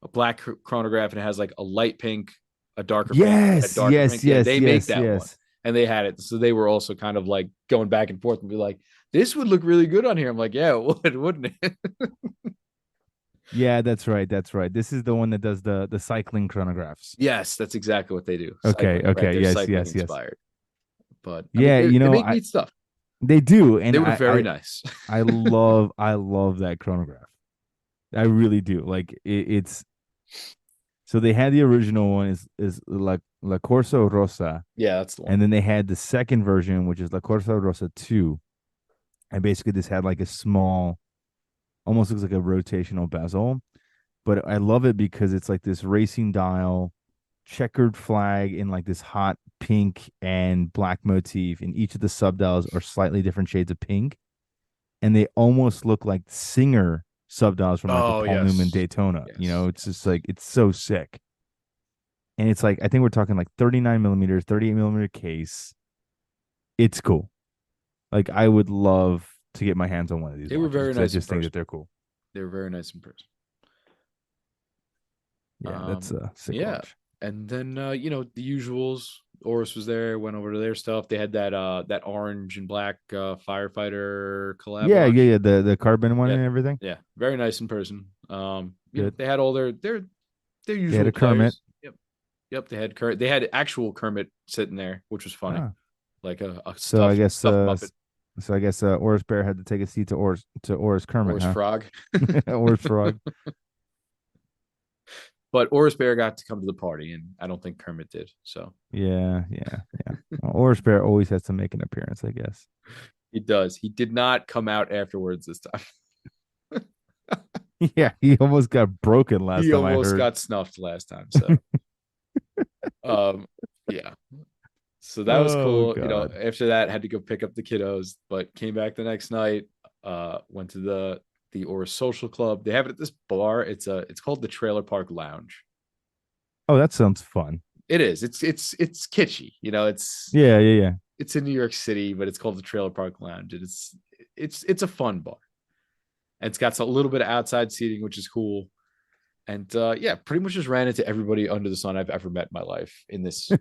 Speaker 1: a black chronograph, and it has like a light pink, a darker pink, a
Speaker 2: Yes,
Speaker 1: darker
Speaker 2: yes,
Speaker 1: pink. Yeah,
Speaker 2: yes,
Speaker 1: they make
Speaker 2: yes,
Speaker 1: that one,
Speaker 2: yes.
Speaker 1: and they had it. So they were also kind of like going back and forth and be like, "This would look really good on here." I'm like, "Yeah, it would, wouldn't it?"
Speaker 2: Yeah, that's right. That's right. This is the one that does the cycling chronographs.
Speaker 1: Yes, that's exactly what they do.
Speaker 2: Okay,
Speaker 1: Cycling, right?
Speaker 2: okay.
Speaker 1: They're
Speaker 2: Yes,
Speaker 1: cycling
Speaker 2: yes, yes.
Speaker 1: inspired. But I mean,
Speaker 2: Yeah,
Speaker 1: they make neat stuff.
Speaker 2: they do, and
Speaker 1: They were very nice.
Speaker 2: I love that chronograph. I really do. Like it's so they had the original one is La Corso Rosa,
Speaker 1: Yeah, that's the one.
Speaker 2: and then they had the second version, which is La Corso Rosa 2. And basically this had like a small, almost looks like a rotational bezel. But I love it because it's like this racing dial, checkered flag in like this hot pink and black motif, and each of the subdials are slightly different shades of pink, and they almost look like Singer subdials from like a
Speaker 1: Oh
Speaker 2: Paul Newman
Speaker 1: yes,
Speaker 2: Daytona.
Speaker 1: yes,
Speaker 2: It's just
Speaker 1: yes.
Speaker 2: like it's so sick. And it's like I think we're talking like 39 millimeters, 38 millimeter case. It's cool. Like I would love to get my hands on one of these
Speaker 1: They were
Speaker 2: watches
Speaker 1: very
Speaker 2: because I
Speaker 1: nice in
Speaker 2: just think that
Speaker 1: person.
Speaker 2: they're cool.
Speaker 1: They were very nice in person.
Speaker 2: Yeah, that's
Speaker 1: Um,
Speaker 2: a sick
Speaker 1: yeah,
Speaker 2: watch.
Speaker 1: and then the usuals. Oris was there. Went over to their stuff. They had that orange and black firefighter collab
Speaker 2: Yeah, yeah,
Speaker 1: watch.
Speaker 2: yeah. The carbon one
Speaker 1: Yeah,
Speaker 2: and everything.
Speaker 1: yeah, very nice in person.
Speaker 2: Good.
Speaker 1: They had all their
Speaker 2: They had
Speaker 1: usual
Speaker 2: a Kermit.
Speaker 1: players. Yep, yep. They had actual Kermit sitting there, which was funny,
Speaker 2: Oh.
Speaker 1: like a
Speaker 2: So I guess
Speaker 1: stuffed Muppet.
Speaker 2: Oris Bear had to take a seat to Oris Kermit,
Speaker 1: Oris
Speaker 2: huh?
Speaker 1: Frog.
Speaker 2: Oris Frog.
Speaker 1: But Oris Bear got to come to the party, and I don't think Kermit did. So
Speaker 2: Yeah, yeah, yeah. Well, Oris Bear always has to make an appearance, I guess.
Speaker 1: he does. He did not come out afterwards this time.
Speaker 2: Yeah, he almost got broken last
Speaker 1: He
Speaker 2: time I
Speaker 1: almost
Speaker 2: heard.
Speaker 1: got snuffed last time. So um yeah. So that was
Speaker 2: Oh
Speaker 1: cool.
Speaker 2: God.
Speaker 1: After that, had to go pick up the kiddos, but came back the next night. Went to the Oris Social Club. They have it at this bar. It's called the Trailer Park Lounge.
Speaker 2: Oh, that sounds fun.
Speaker 1: It is. It's kitschy.
Speaker 2: Yeah, yeah, yeah.
Speaker 1: It's in New York City, but it's called the Trailer Park Lounge, and it's a fun bar. And it's got a little bit of outside seating, which is cool. And yeah, pretty much just ran into everybody under the sun I've ever met in my life in this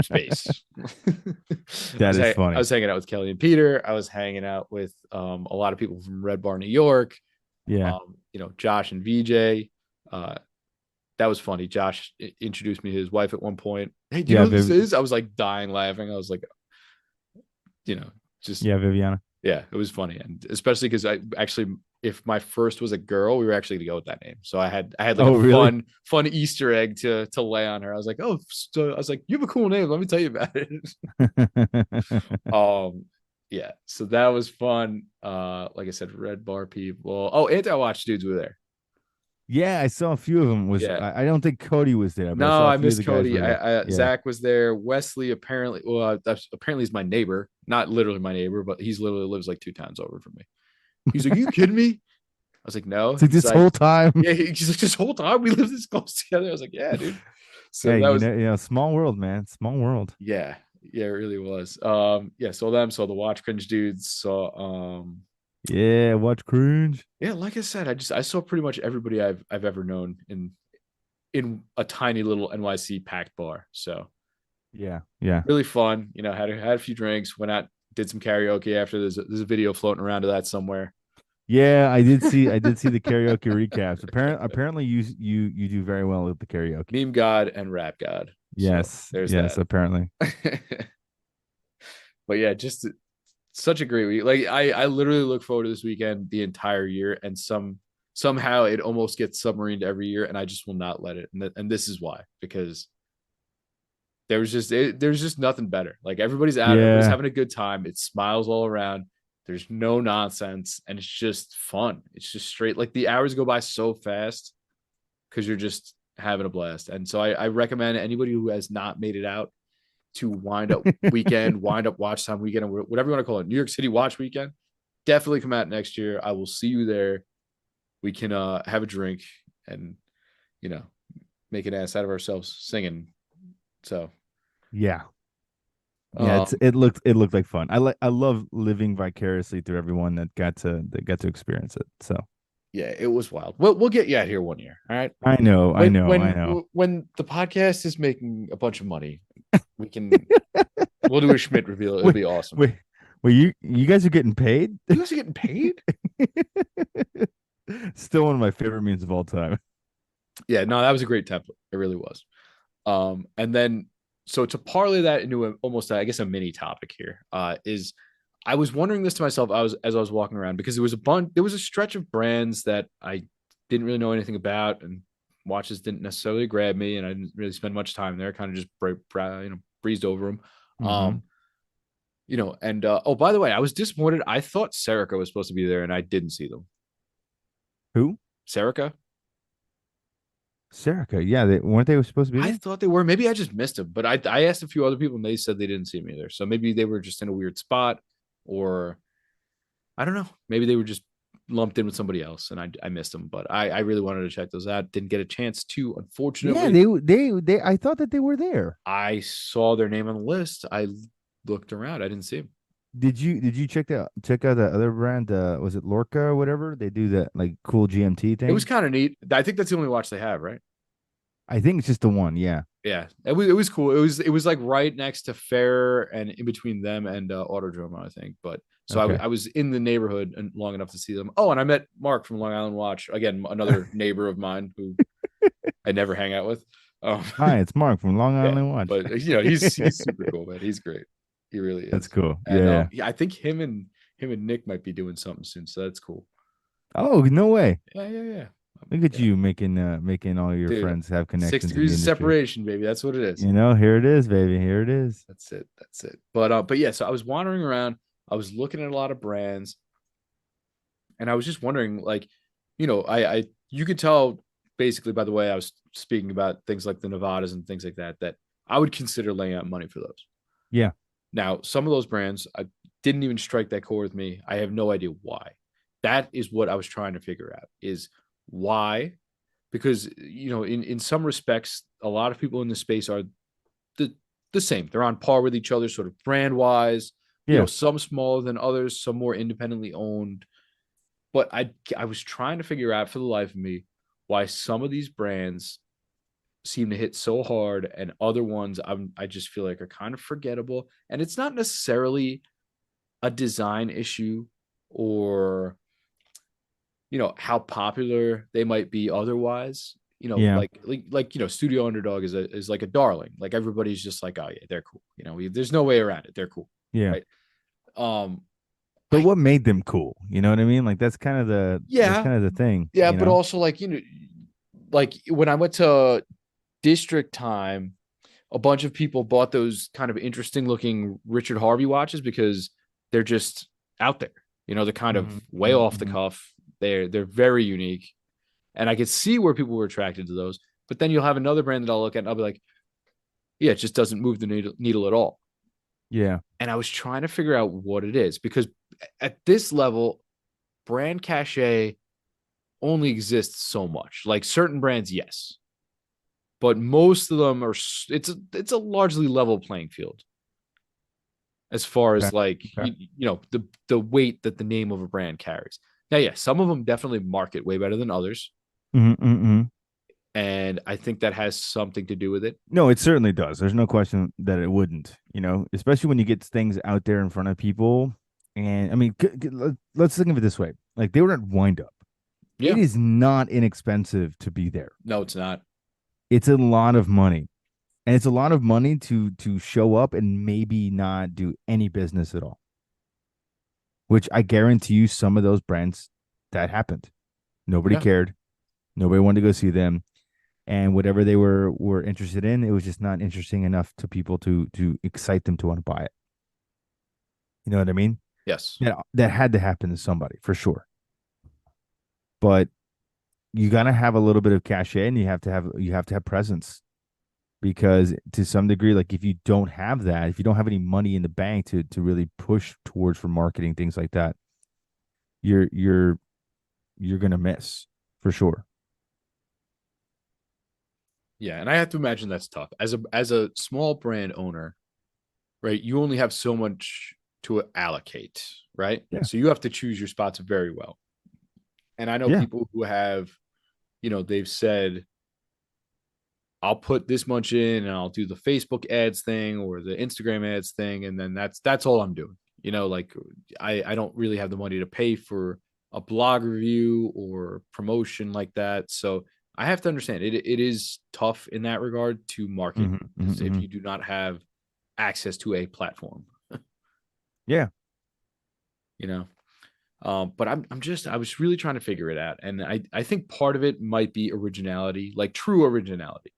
Speaker 1: space.
Speaker 2: That is
Speaker 1: I
Speaker 2: funny.
Speaker 1: was hanging out with Kelly and Peter. I was hanging out with a lot of people from Red Bar, New York.
Speaker 2: Yeah.
Speaker 1: Josh and VJ. Uh, that was funny. Josh introduced me to his wife at one point. Hey, do you know
Speaker 2: Yeah,
Speaker 1: who this is? I was like dying laughing. I was like, just
Speaker 2: yeah, Viviana.
Speaker 1: yeah, it was funny, and especially because I actually, if my first was a girl, we were actually gonna go with that name. So I had like a
Speaker 2: Oh, really?
Speaker 1: fun Easter egg to lay on her. I was like, oh, so I was like, you have a cool name. Let me tell you about it. um, yeah, so that was fun. Like I said, Red Bar people. Oh, Anti Watch dudes were there.
Speaker 2: Yeah, I saw a few of them.
Speaker 1: Yeah.
Speaker 2: I don't think Cody was there, but I
Speaker 1: No,
Speaker 2: saw a
Speaker 1: I
Speaker 2: few of
Speaker 1: missed
Speaker 2: the guys
Speaker 1: Cody.
Speaker 2: were there. Yeah.
Speaker 1: Zach was there. Wesley apparently, well, apparently he's my neighbor. Not literally my neighbor, but he's literally lives like two towns over from me. He's like, you kidding me? I was like, no.
Speaker 2: It's like
Speaker 1: He's
Speaker 2: this
Speaker 1: like,
Speaker 2: whole time.
Speaker 1: yeah. He's like, this whole time we lived this close together. I was like, yeah, dude. So
Speaker 2: Hey,
Speaker 1: that was,
Speaker 2: small world, man. Small world.
Speaker 1: yeah, yeah, it really was. Yeah, saw them, saw the Watch Cringe dudes, saw,
Speaker 2: Yeah, watch cringe.
Speaker 1: yeah, like I said, I saw pretty much everybody I've ever known in a tiny little NYC packed bar. So
Speaker 2: Yeah, yeah.
Speaker 1: really fun. Had a few drinks, went out, did some karaoke after. There's a video floating around of that somewhere.
Speaker 2: Yeah, I did see the karaoke recaps. Apparently you do very well with the karaoke.
Speaker 1: Meme God and rap God. So
Speaker 2: Yes,
Speaker 1: there's
Speaker 2: yes,
Speaker 1: that.
Speaker 2: apparently.
Speaker 1: But yeah, just such a great week. Like I literally look forward to this weekend the entire year, and somehow it almost gets submarined every year, and I just will not let it. And this is why, because there's just nothing better. Like everybody's out, everybody's
Speaker 2: Yeah.
Speaker 1: having a good time. It's smiles all around. There's no nonsense, and it's just fun. It's just straight. Like the hours go by so fast because you're just having a blast. And so I recommend anybody who has not made it out to wind up weekend, wind up watch time weekend, or whatever you want to call it, New York City watch weekend. Definitely come out next year. I will see you there. We can have a drink and you know make an ass out of ourselves singing. So
Speaker 2: Yeah. Yeah,
Speaker 1: um
Speaker 2: it looked like fun. I love living vicariously through everyone that got to experience it. So
Speaker 1: yeah, it was wild. We'll get you out here one year. All right.
Speaker 2: I know, I know.
Speaker 1: When the podcast is making a bunch of money, we can we'll do a Schmidt reveal. It'll
Speaker 2: Wait,
Speaker 1: be awesome.
Speaker 2: wait, wait, you guys are getting paid?
Speaker 1: You guys are getting paid?
Speaker 2: Still one of my favorite memes of all time.
Speaker 1: Yeah, no, that was a great template. It really was. And then so to parlay that into almost, I guess, a mini topic here, is I was wondering this to myself. As I was walking around because there was a stretch of brands that I didn't really know anything about, and watches didn't necessarily grab me, and I didn't really spend much time there. Kind of just breezed over them.
Speaker 2: Mm-hmm.
Speaker 1: And oh, by the way, I was disappointed. I thought Serica was supposed to be there, and I didn't see them.
Speaker 2: Who?
Speaker 1: Serica.
Speaker 2: Serica. Yeah, weren't they supposed to be
Speaker 1: I
Speaker 2: there?
Speaker 1: thought they were. Maybe I just missed them, but I asked a few other people and they said they didn't see me there. So maybe they were just in a weird spot, or I don't know. Maybe they were just lumped in with somebody else and I missed them. But I really wanted to check those out. Didn't get a chance to,
Speaker 2: Yeah,
Speaker 1: unfortunately.
Speaker 2: they I thought that they were there.
Speaker 1: I saw their name on the list. I looked around. I didn't see them.
Speaker 2: Did you check out the other brand? Was it Lorca or whatever? They do that like cool GMT
Speaker 1: It was
Speaker 2: thing.
Speaker 1: kind of neat. I think that's the only watch they have, right?
Speaker 2: I think it's just the one. Yeah.
Speaker 1: Yeah, it was cool. It was like right next to Fair and in between them and Autodrome, I think. But so
Speaker 2: Okay.
Speaker 1: I was in the neighborhood and long enough to see them. Oh, and I met Mark from Long Island Watch again, another neighbor of mine who I never hang out with. Um,
Speaker 2: Hi, it's Mark from Long
Speaker 1: yeah,
Speaker 2: Island Watch.
Speaker 1: but he's super cool, man. He's great. He really
Speaker 2: That's
Speaker 1: is.
Speaker 2: cool.
Speaker 1: And
Speaker 2: Yeah.
Speaker 1: yeah, I think him and Nick might be doing something soon, so that's cool.
Speaker 2: Oh, no way.
Speaker 1: Yeah, yeah, yeah,
Speaker 2: Look at
Speaker 1: yeah,
Speaker 2: you making all your
Speaker 1: dude.
Speaker 2: friends have
Speaker 1: Six
Speaker 2: connections in the
Speaker 1: degrees of
Speaker 2: industry.
Speaker 1: separation, baby. That's what it is.
Speaker 2: You know, here it is, baby. Here it is.
Speaker 1: That's it. That's it. But yeah, so I was wandering around. I was looking at a lot of brands, and I was just wondering, like, I you could tell basically by the way I was speaking about things like the Nevadas and things like that I would consider laying out money for those.
Speaker 2: Yeah.
Speaker 1: Now, some of those brands I didn't even strike that chord with me. I have no idea why. That is what I was trying to figure out is why, because in some respects, a lot of people in the space are the the same. They're on par with each other, sort of brand wise.
Speaker 2: Yeah.
Speaker 1: Some smaller than others, some more independently owned. But I was trying to figure out for the life of me why some of these brands seem to hit so hard and other ones I just feel like are kind of forgettable. And it's not necessarily a design issue or how popular they might be otherwise.
Speaker 2: Yeah.
Speaker 1: Studio Underdog is like a darling. Like everybody's just like, oh yeah, they're cool. There's no way around it. They're cool,
Speaker 2: Yeah.
Speaker 1: right? Um,
Speaker 2: But
Speaker 1: I
Speaker 2: what made them cool? You know what I mean? Like that's
Speaker 1: Yeah,
Speaker 2: kind of the thing,
Speaker 1: yeah,
Speaker 2: you
Speaker 1: but
Speaker 2: know?
Speaker 1: also like when I went to district time, a bunch of people bought those kind of interesting looking Richard Harvey watches because they're just out there. They're kind of way off the
Speaker 2: Mm-hmm.
Speaker 1: cuff. They're very unique, and I could see where people were attracted to those. But then you'll have another brand that I'll look at and I'll be like, yeah, it just doesn't move the needle at all.
Speaker 2: Yeah.
Speaker 1: And I was trying to figure out what it is because at this level, brand cachet only exists so much. Like certain brands, yes, but most of them are. It's a largely level playing field as far
Speaker 2: Okay.
Speaker 1: as like
Speaker 2: Okay.
Speaker 1: the weight that the name of a brand carries. Now, yeah, some of them definitely market way better than others,
Speaker 2: Mm-hmm.
Speaker 1: and I think that has something to do with it.
Speaker 2: No, it certainly does. There's no question that it wouldn't, especially when you get things out there in front of people. And I mean, let's think of it this way. Like they were at Windup. It
Speaker 1: Yeah.
Speaker 2: is not inexpensive to be there.
Speaker 1: No, it's not.
Speaker 2: It's a lot of money. And it's a lot of money to show up and maybe not do any business at all. Which I guarantee you some of those brands that happened. Nobody
Speaker 1: Yeah.
Speaker 2: cared. Nobody wanted to go see them. And whatever they were interested in, it was just not interesting enough to people to excite them to want to buy it. You know what I mean?
Speaker 1: Yes.
Speaker 2: That had to happen to somebody for sure. But you gotta have a little bit of cachet and you have to have presence because to some degree, like if you don't have that, if you don't have any money in the bank to really push towards for marketing, things like that, you're you're you're gonna miss for sure.
Speaker 1: Yeah, and I have to imagine that's tough. As a small brand owner, right? You only have so much to allocate, right?
Speaker 2: Yeah.
Speaker 1: So you have to choose your spots very well. And I know
Speaker 2: Yeah.
Speaker 1: people who have, they've said, I'll put this much in and I'll do the Facebook ads thing or the Instagram ads thing, and then that's all I'm doing. Like I don't really have the money to pay for a blog review or promotion like that. So I have to understand it is tough in that regard to market
Speaker 2: Mm-hmm, mm-hmm,
Speaker 1: if
Speaker 2: mm-hmm.
Speaker 1: you do not have access to a platform,
Speaker 2: Yeah.
Speaker 1: you know. But I was really trying to figure it out, and I think part of it might be originality, like true originality.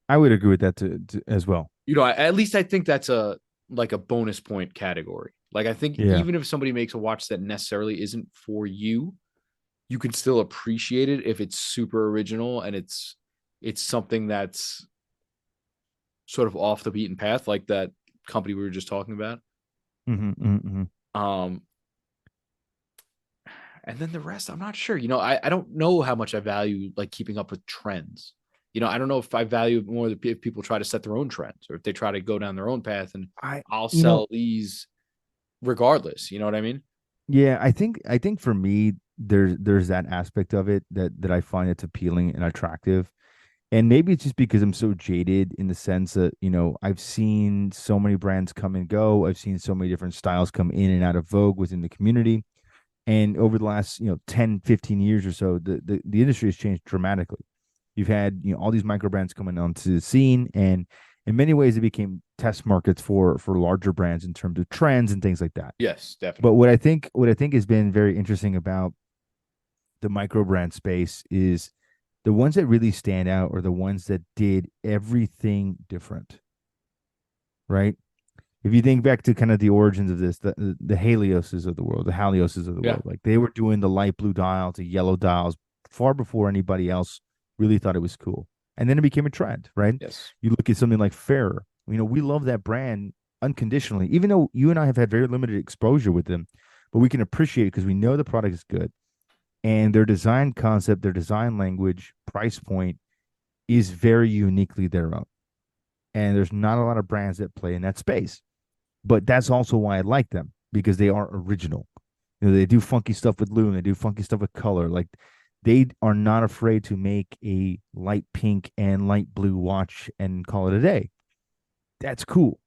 Speaker 2: I would agree with that as well.
Speaker 1: At least I think that's a like a bonus point category. Like I think
Speaker 2: Yeah.
Speaker 1: even if somebody makes a watch that necessarily isn't for you, you can still appreciate it if it's super original and it's something that's sort of off the beaten path, like that company we were just talking about.
Speaker 2: Mm-hmm, mm-hmm.
Speaker 1: Um, and then the rest, I'm not sure. I don't know how much I value like keeping up with trends. I don't know if I value it more if people try to set their own trends or if they try to go down their own path and
Speaker 2: I
Speaker 1: I'll
Speaker 2: you know
Speaker 1: sell these regardless. You know what I mean?
Speaker 2: Yeah, I think for me there's that aspect of it that I find it's appealing and attractive. And maybe it's just because I'm so jaded in the sense that, I've seen so many brands come and go. I've seen so many different styles come in and out of vogue within the community. And over the last, 10, 15 years or so, the industry has changed dramatically. You've had, all these micro brands coming onto the scene, and in many ways it became test markets for larger brands in terms of trends and things like that.
Speaker 1: Yes,
Speaker 2: But
Speaker 1: definitely.
Speaker 2: what I think has been very interesting about the micro brand space is the ones that really stand out are the ones that did everything different, right? If you think back to kind of the origins of this, the Helioses of the world, the Halioses of the
Speaker 1: Yeah.
Speaker 2: world, like they were doing the light blue dials, the yellow dials far before anybody else really thought it was cool. And then it became a trend, right?
Speaker 1: Yes.
Speaker 2: You look at something like Fairer. We love that brand unconditionally, even though you and I have had very limited exposure with them, but we can appreciate it because we know the product is good. And their design concept, their design language, price point is very uniquely their own. And there's not a lot of brands that play in that space. But that's also why I like them because they are original. They do funky stuff with Loom, they do funky stuff with color. Like they are not afraid to make a light pink and light blue watch and call it a day. That's cool.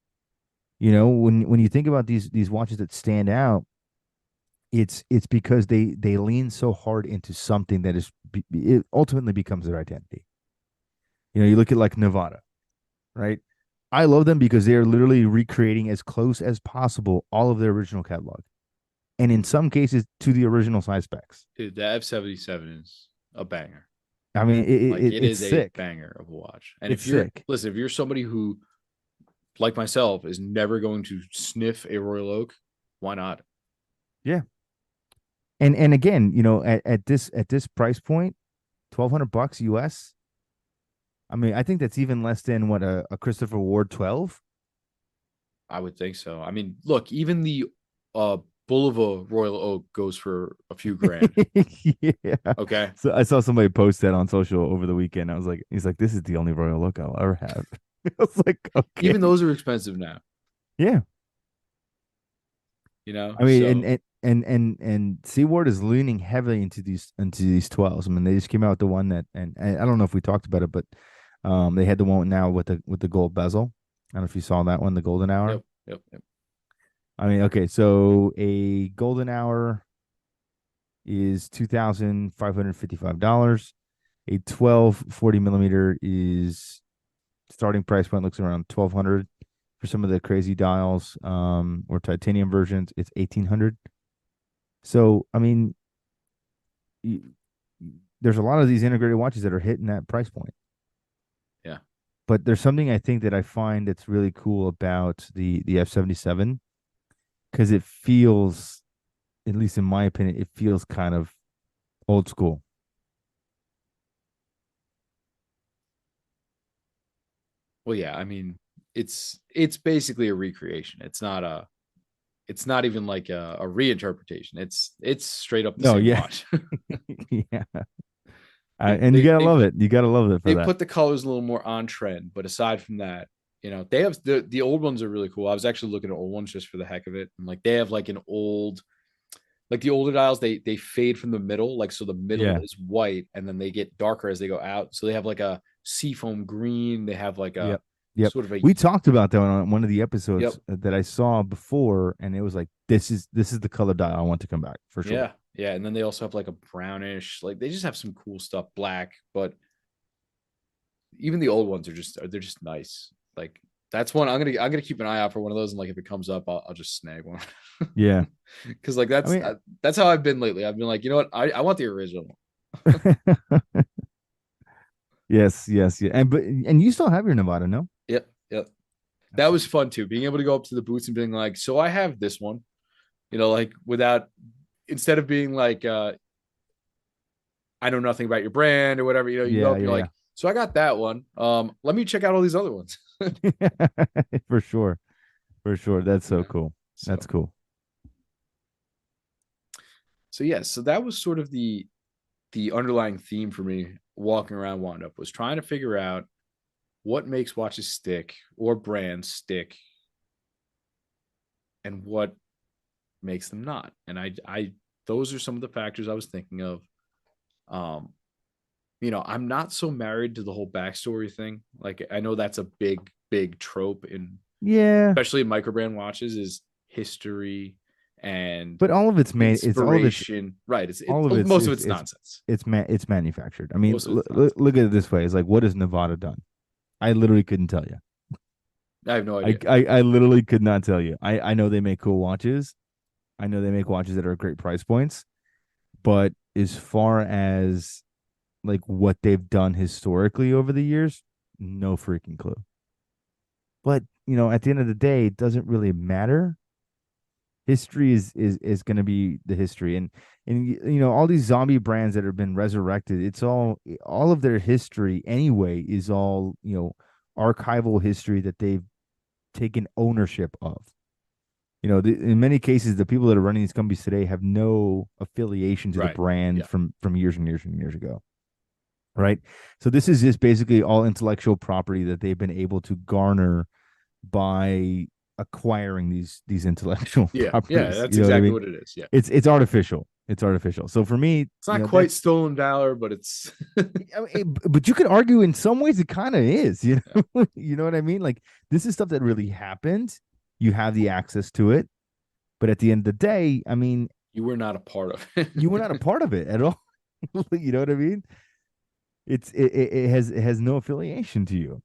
Speaker 2: When you think about these watches that stand out, it's because they lean so hard into something that it ultimately becomes their identity. You look at like Nevada, right? I love them because they are literally recreating as close as possible all of their original catalog, and in some cases to the original size specs.
Speaker 1: Dude, the F77 is a banger.
Speaker 2: I mean,
Speaker 1: Like it
Speaker 2: it's
Speaker 1: is a
Speaker 2: sick.
Speaker 1: banger of a watch. And
Speaker 2: It's
Speaker 1: if you're
Speaker 2: sick.
Speaker 1: listen, if you're somebody who, like myself, is never going to sniff a Royal Oak, why not?
Speaker 2: Yeah, and again, at this price point, $1,200 US. I mean, I think that's even less than what a Christopher Ward 12.
Speaker 1: I would think so. I mean, look, even the uh Bulova Royal Oak goes for a few grand.
Speaker 2: Yeah.
Speaker 1: Okay.
Speaker 2: So I saw somebody post that on social over the weekend. He's like, this is the only Royal look I'll ever have. I was like, okay,
Speaker 1: Even those are expensive now,
Speaker 2: yeah. I mean, and
Speaker 1: So
Speaker 2: and and and and Seaward is leaning heavily into these 12s. I mean, they just came out with the one and I don't know if we talked about it, but they had the one now with the gold bezel. I don't know if you saw that one, the golden hour.
Speaker 1: yep, yep, yep.
Speaker 2: I mean, okay, so a golden hour is $2,555. A 12 40 millimeter is starting price point looks around 1,200. For some of the crazy dials, or titanium versions, it's 1,800. So I mean, there's a lot of these integrated watches that are hitting that price point.
Speaker 1: Yeah.
Speaker 2: But there's something I think that I find that's really cool about the F77, because it feels, at least in my opinion, it feels kind of old school.
Speaker 1: Well, yeah, I mean, it's basically a recreation. It's not even like a reinterpretation. It's straight up the
Speaker 2: No,
Speaker 1: same
Speaker 2: yeah,
Speaker 1: watch.
Speaker 2: yeah,
Speaker 1: They
Speaker 2: and you
Speaker 1: they
Speaker 2: gotta
Speaker 1: they
Speaker 2: love it. You gotta love it for
Speaker 1: they
Speaker 2: that.
Speaker 1: put the colors a little more on trend, but aside from that, they have the old ones are really cool. I was actually looking at old ones just for the heck of it, and like they have like an old like the older dials they fade from the middle, like so the middle
Speaker 2: Yeah.
Speaker 1: is white and then they get darker as they go out. So they have like a seafoam green. They have like a
Speaker 2: Yep. Yep.
Speaker 1: sort of a
Speaker 2: We talked about that on one of the
Speaker 1: yep.
Speaker 2: episodes that I saw before, and it was like, this is the color dial I want to come back for sure.
Speaker 1: Yeah. Yeah. And then they also have like a brownish, like they just have some cool stuff, black, but even the old ones are just they're just nice. Like that's one I'm gonna keep an eye out for one of those, and like if it comes up, I'll just snag one.
Speaker 2: Yeah.
Speaker 1: Because like
Speaker 2: I mean,
Speaker 1: that's how I've been lately. I've been like, you know what, I want the original.
Speaker 2: yes, yes, yeah. And you still have your Nevada, no?
Speaker 1: Yep, yep. That
Speaker 2: That's
Speaker 1: was
Speaker 2: awesome.
Speaker 1: fun too. Being able to go up to the booths and being like, so I have this one, like without instead of being like, I know nothing about your brand or whatever. You go
Speaker 2: Yeah,
Speaker 1: up, you're
Speaker 2: yeah,
Speaker 1: like, so I got that one. Let me check out all these other ones.
Speaker 2: yeah. For sure. For sure. That's so
Speaker 1: Yeah.
Speaker 2: cool. That's
Speaker 1: So
Speaker 2: cool.
Speaker 1: so yeah, so that was sort of the underlying theme for me walking around Windup was trying to figure out what makes watches stick or brands stick and what makes them not. And I those are some of the factors I was thinking of. Um, I'm not so married to the whole backstory thing. Like I know that's a big trope in
Speaker 2: Yeah.
Speaker 1: especially in microbrand watches is history and
Speaker 2: But all of it's made it's
Speaker 1: inspiration. Right.
Speaker 2: all of it's
Speaker 1: Most of
Speaker 2: it's
Speaker 1: it's
Speaker 2: it's
Speaker 1: nonsense.
Speaker 2: it's manufactured. I mean,
Speaker 1: Most of it's nonsense.
Speaker 2: look at it this way. It's like, what has Nevada done? I literally couldn't tell you.
Speaker 1: I have no idea.
Speaker 2: I literally could not tell you. I know they make cool watches. I know they make watches that are great price points, but as far as like what they've done historically over the years, no freaking clue. But at the end of the day, it doesn't really matter. History is going to be the history, and all these zombie brands that have been resurrected. It's all of their history anyway is all archival history that they've taken ownership of. In many cases, the people that are running these companies today have no affiliation to the
Speaker 1: Right.
Speaker 2: brand
Speaker 1: Yeah.
Speaker 2: from years and years and years ago, right? So this is just basically all intellectual property that they've been able to garner by acquiring these intellectual
Speaker 1: Yeah. Yeah.
Speaker 2: properties.
Speaker 1: That's
Speaker 2: You know what I
Speaker 1: exactly
Speaker 2: mean?
Speaker 1: what it is. Yeah.
Speaker 2: It's artificial. It's artificial. So for me,
Speaker 1: It's not quite
Speaker 2: that's.
Speaker 1: stolen valor, but it's
Speaker 2: I mean, but you could argue in some ways it kind of is.
Speaker 1: yeah.
Speaker 2: You know what I mean? Like this is stuff that really happened. You have the access to it, but at the end of the day, I mean,
Speaker 1: You were not a part of it.
Speaker 2: you were not a part of it at all. You know what I mean? It has no affiliation to you.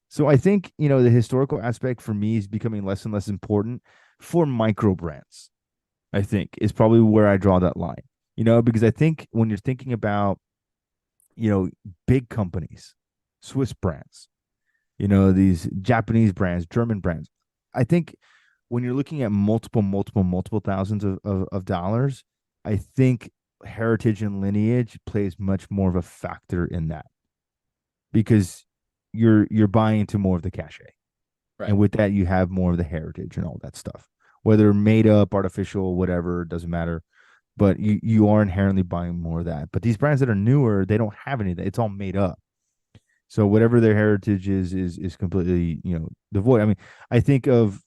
Speaker 2: So I think the historical aspect for me is becoming less and less important for micro brands. I think is probably where I draw that line. Because I think when you're thinking about big companies, Swiss brands, these Japanese brands, German brands, I think when you're looking at multiple thousands of dollars, I think heritage and lineage plays much more of a factor in that, because you're buying into more of the cachet.
Speaker 1: Right.
Speaker 2: And with that, you have more of the heritage and all that stuff. Whether made up, artificial, whatever, doesn't matter. But you are inherently buying more of that. But these brands that are newer, they don't have any of that. It's all made up. So whatever their heritage is completely, devoid. I mean, I think of,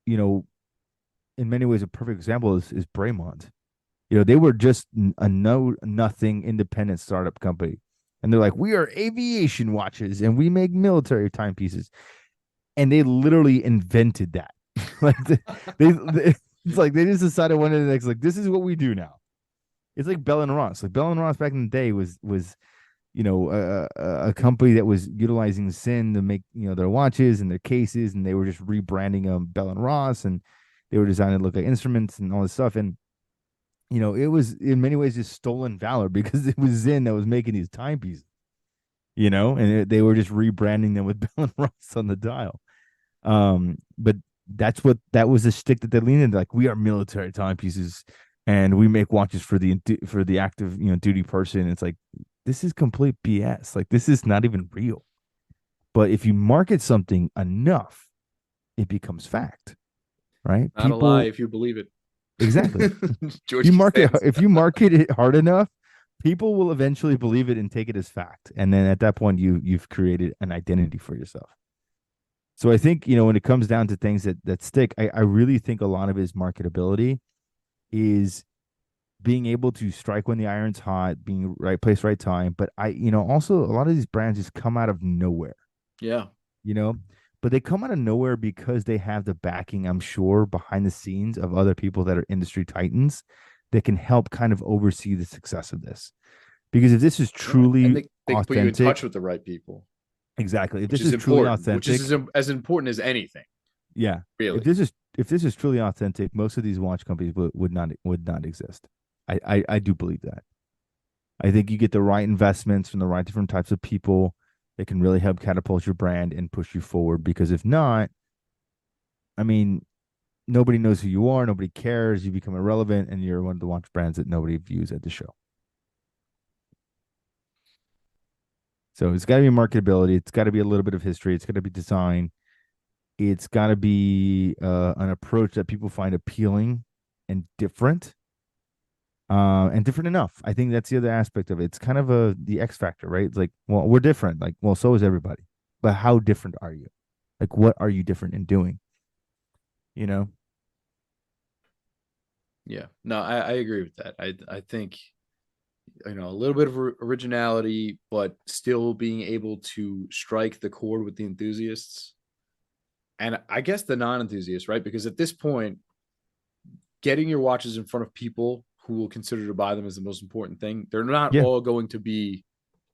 Speaker 2: you know, in many ways a perfect example is Braemont. They were just a no nothing independent startup company. And they're like, we are aviation watches and we make military timepieces. And they literally invented that. Like they it's like they just decided one day the next, like, this is what we do now. It's like Bell and Ross. Like Bell and Ross back in the day was a company that was utilizing sin to make their watches and their cases, and they were just rebranding them Bell and Ross, and they were designed to look like instruments and all this stuff. And it was in many ways just stolen valor because it was Zinn that was making these timepieces, they were just rebranding them with Bell and Ross on the dial. But that was the stick that they leaned into. Like, we are military timepieces, and we make watches for the active duty person. It's like, this is complete BS. Like, this is not even real. But if you market something enough, it becomes fact, right?
Speaker 1: Not a lie
Speaker 2: People
Speaker 1: if you believe it.
Speaker 2: exactly.
Speaker 1: George Costanza.
Speaker 2: If you market it hard enough, people will eventually believe it and take it as fact. And then at that point, you've created an identity for yourself. So I think, when it comes down to things that stick, I really think a lot of his marketability is being able to strike when the iron's hot, being right place, right time. But also a lot of these brands just come out of nowhere,
Speaker 1: Yeah.
Speaker 2: you know, but they come out of nowhere because they have the backing, I'm sure, behind the scenes of other people that are industry titans that can help kind of oversee the success of this. Because if this is
Speaker 1: Yeah. And
Speaker 2: truly
Speaker 1: they can put you in touch
Speaker 2: authentic,
Speaker 1: with the right people,
Speaker 2: exactly. If
Speaker 1: which
Speaker 2: this
Speaker 1: is
Speaker 2: is truly
Speaker 1: important, which is
Speaker 2: authentic,
Speaker 1: as important as anything,
Speaker 2: yeah.
Speaker 1: really.
Speaker 2: If this is truly authentic, most of these watch companies would not exist. I do believe that. I think you get the right investments from the right different types of people that can really help catapult your brand and push you forward. Because if not, I mean, nobody knows who you are, nobody cares, you become irrelevant, and you're one of the watch brands that nobody views at the show. So it's got to be marketability. It's got to be a little bit of history. It's got to be design. It's got to be an approach that people find appealing and different enough. I think that's the other aspect of it. It's kind of the X factor, right? It's like, well, we're different. Like, well, so is everybody. But how different are you? Like, what are you different in doing? You know?
Speaker 1: Yeah. No, I agree with that. I think a little bit of originality, but still being able to strike the chord with the enthusiasts and I guess the non-enthusiasts, right? Because at this point, getting your watches in front of people who will consider to buy them is the most important thing. They're not
Speaker 2: Yeah.
Speaker 1: all going to be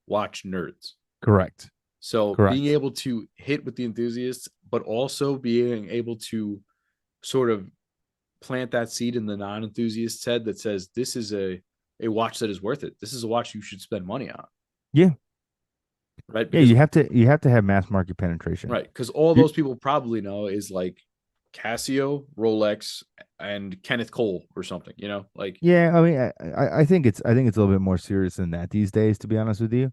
Speaker 1: watch nerds.
Speaker 2: Correct.
Speaker 1: So being
Speaker 2: Correct.
Speaker 1: able to hit with the enthusiasts, but also being able to sort of plant that seed in the non-enthusiast's head that says this is a watch that is worth it. This is a watch you should spend money on,
Speaker 2: Yeah.
Speaker 1: right?
Speaker 2: Yeah.
Speaker 1: Because
Speaker 2: You have to have mass market penetration.
Speaker 1: right, because all
Speaker 2: You
Speaker 1: those people probably know is like Casio, Rolex, and Kenneth Cole or something. Like
Speaker 2: Yeah. I mean, I think it's a little bit more serious than that these days, to be honest with you.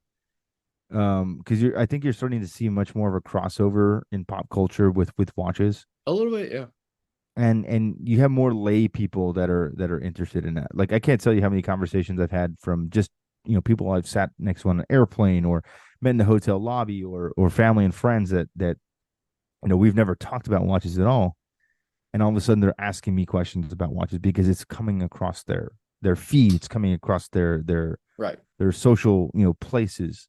Speaker 2: Because I think you're starting to see much more of a crossover in pop culture with watches.
Speaker 1: a little bit, yeah.
Speaker 2: And you have more lay people that are interested in that. Like, I can't tell you how many conversations I've had from just people I've sat next to on an airplane or met in the hotel lobby or family and friends that we've never talked about watches at all, and all of a sudden they're asking me questions about watches because it's coming across their feed, it's coming across
Speaker 1: Right.
Speaker 2: their social places,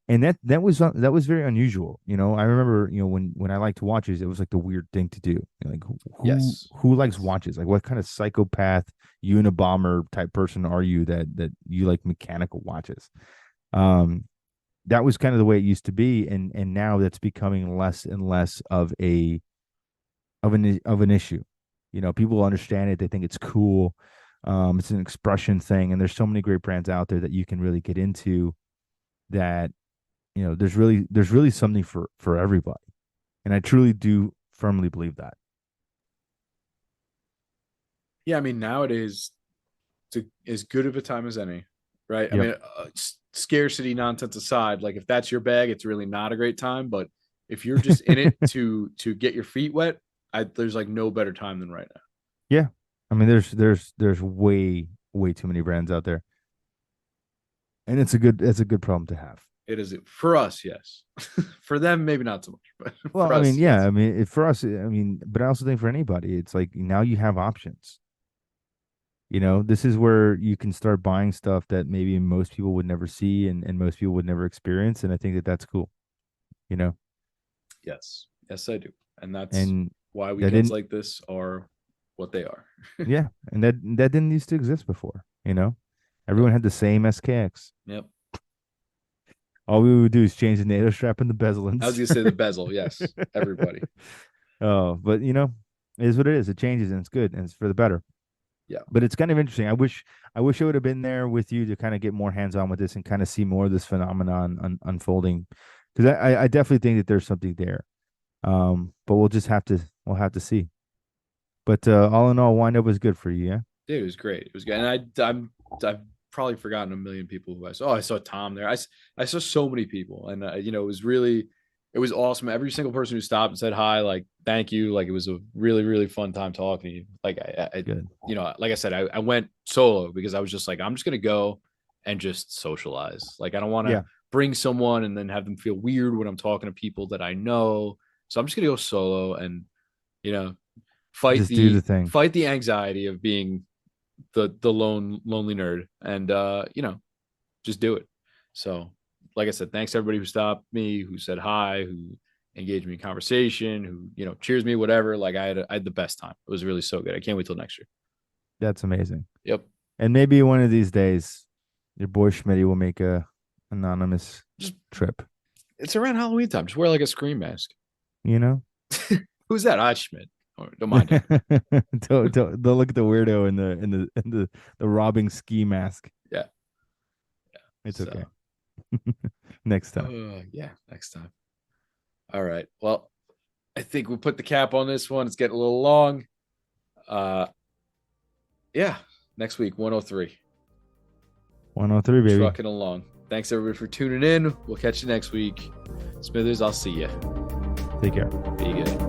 Speaker 2: and that was very unusual. I remember when I liked watches, it was like the weird thing to do. Like,
Speaker 1: Yes.
Speaker 2: who likes
Speaker 1: Yes.
Speaker 2: watches? Like, what kind of psychopath Unabomber type person are you that you like mechanical watches? um that was kind of the way it used to be, and now that's becoming less and less of an issue. People understand it, they think it's cool. It's an expression thing, and there's so many great brands out there that you can really get into, that there's really something for everybody, and I truly do firmly believe that.
Speaker 1: Yeah, I mean nowadays it's as good of a time as any, right? I
Speaker 2: Yep.
Speaker 1: mean, scarcity nonsense aside, like if that's your bag, it's really not a great time. But if you're just in it to get your feet wet, there's like no better time than right now.
Speaker 2: Yeah, I mean, there's way too many brands out there, and it's a good problem to have.
Speaker 1: It is for us, yes. For them, maybe not so much, but
Speaker 2: Well,
Speaker 1: for
Speaker 2: I mean,
Speaker 1: us,
Speaker 2: yeah,
Speaker 1: yes.
Speaker 2: I mean, for us, I mean, but I also think for anybody, it's like now you have options. This is where you can start buying stuff that maybe most people would never see, and most people would never experience. And I think that that's cool, you know,
Speaker 1: Yes. Yes, I do. And that's
Speaker 2: and
Speaker 1: why
Speaker 2: that
Speaker 1: weekends
Speaker 2: didn't,
Speaker 1: like this are what they are.
Speaker 2: yeah, and that didn't used to exist before.
Speaker 1: Yep.
Speaker 2: Everyone had the same SKX.
Speaker 1: Yep.
Speaker 2: All we would do is change the NATO strap and the bezel
Speaker 1: I was
Speaker 2: ends.
Speaker 1: gonna say the bezel. Yes, everybody.
Speaker 2: Oh, but it is what it is. It changes and it's good and it's for the better.
Speaker 1: Yeah,
Speaker 2: But it's kind of interesting. I wish I would have been there with you to kind of get more hands on with this and kind of see more of this phenomenon unfolding. Because I definitely think that there's something there. But we'll have to see. But all in all, wind up was good for you, yeah.
Speaker 1: dude, it was great. It was good, and I've probably forgotten a million people who I saw. Oh, I saw Tom there. I saw so many people, and it was awesome. Every single person who stopped and said hi, like thank you, like it was a really really fun time talking to you. Like
Speaker 2: Good.
Speaker 1: like I said, I went solo because I was just like I'm just gonna go and just socialize. Like I don't want to
Speaker 2: Yeah.
Speaker 1: bring someone and then have them feel weird when I'm talking to people that I know. So I'm just gonna go solo and you know
Speaker 2: Just do the thing.
Speaker 1: fight the anxiety of being the lonely nerd and just do it. So like I said, thanks to everybody who stopped me, who said hi, who engaged me in conversation, who cheers me, whatever. Like I had the best time. It was really so good. I can't wait till next year.
Speaker 2: That's amazing.
Speaker 1: Yep.
Speaker 2: And maybe one of these days, your boy Schmitty will make a anonymous
Speaker 1: Just
Speaker 2: trip.
Speaker 1: it's around Halloween time. Just wear like a scream mask.
Speaker 2: You know?
Speaker 1: Who's that? Ah, Schmidt. Don't mind him.
Speaker 2: Don't look at the weirdo in the robbing ski mask.
Speaker 1: Yeah.
Speaker 2: It's okay.
Speaker 1: So
Speaker 2: Next time.
Speaker 1: yeah, next time. All right. Well, I think we'll put the cap on this one. It's getting a little long. Yeah. Next week, 103.
Speaker 2: 103, baby.
Speaker 1: Trucking along. Thanks everybody for tuning in. We'll catch you next week. Smithers, I'll see you.
Speaker 2: Take care.
Speaker 1: Be good.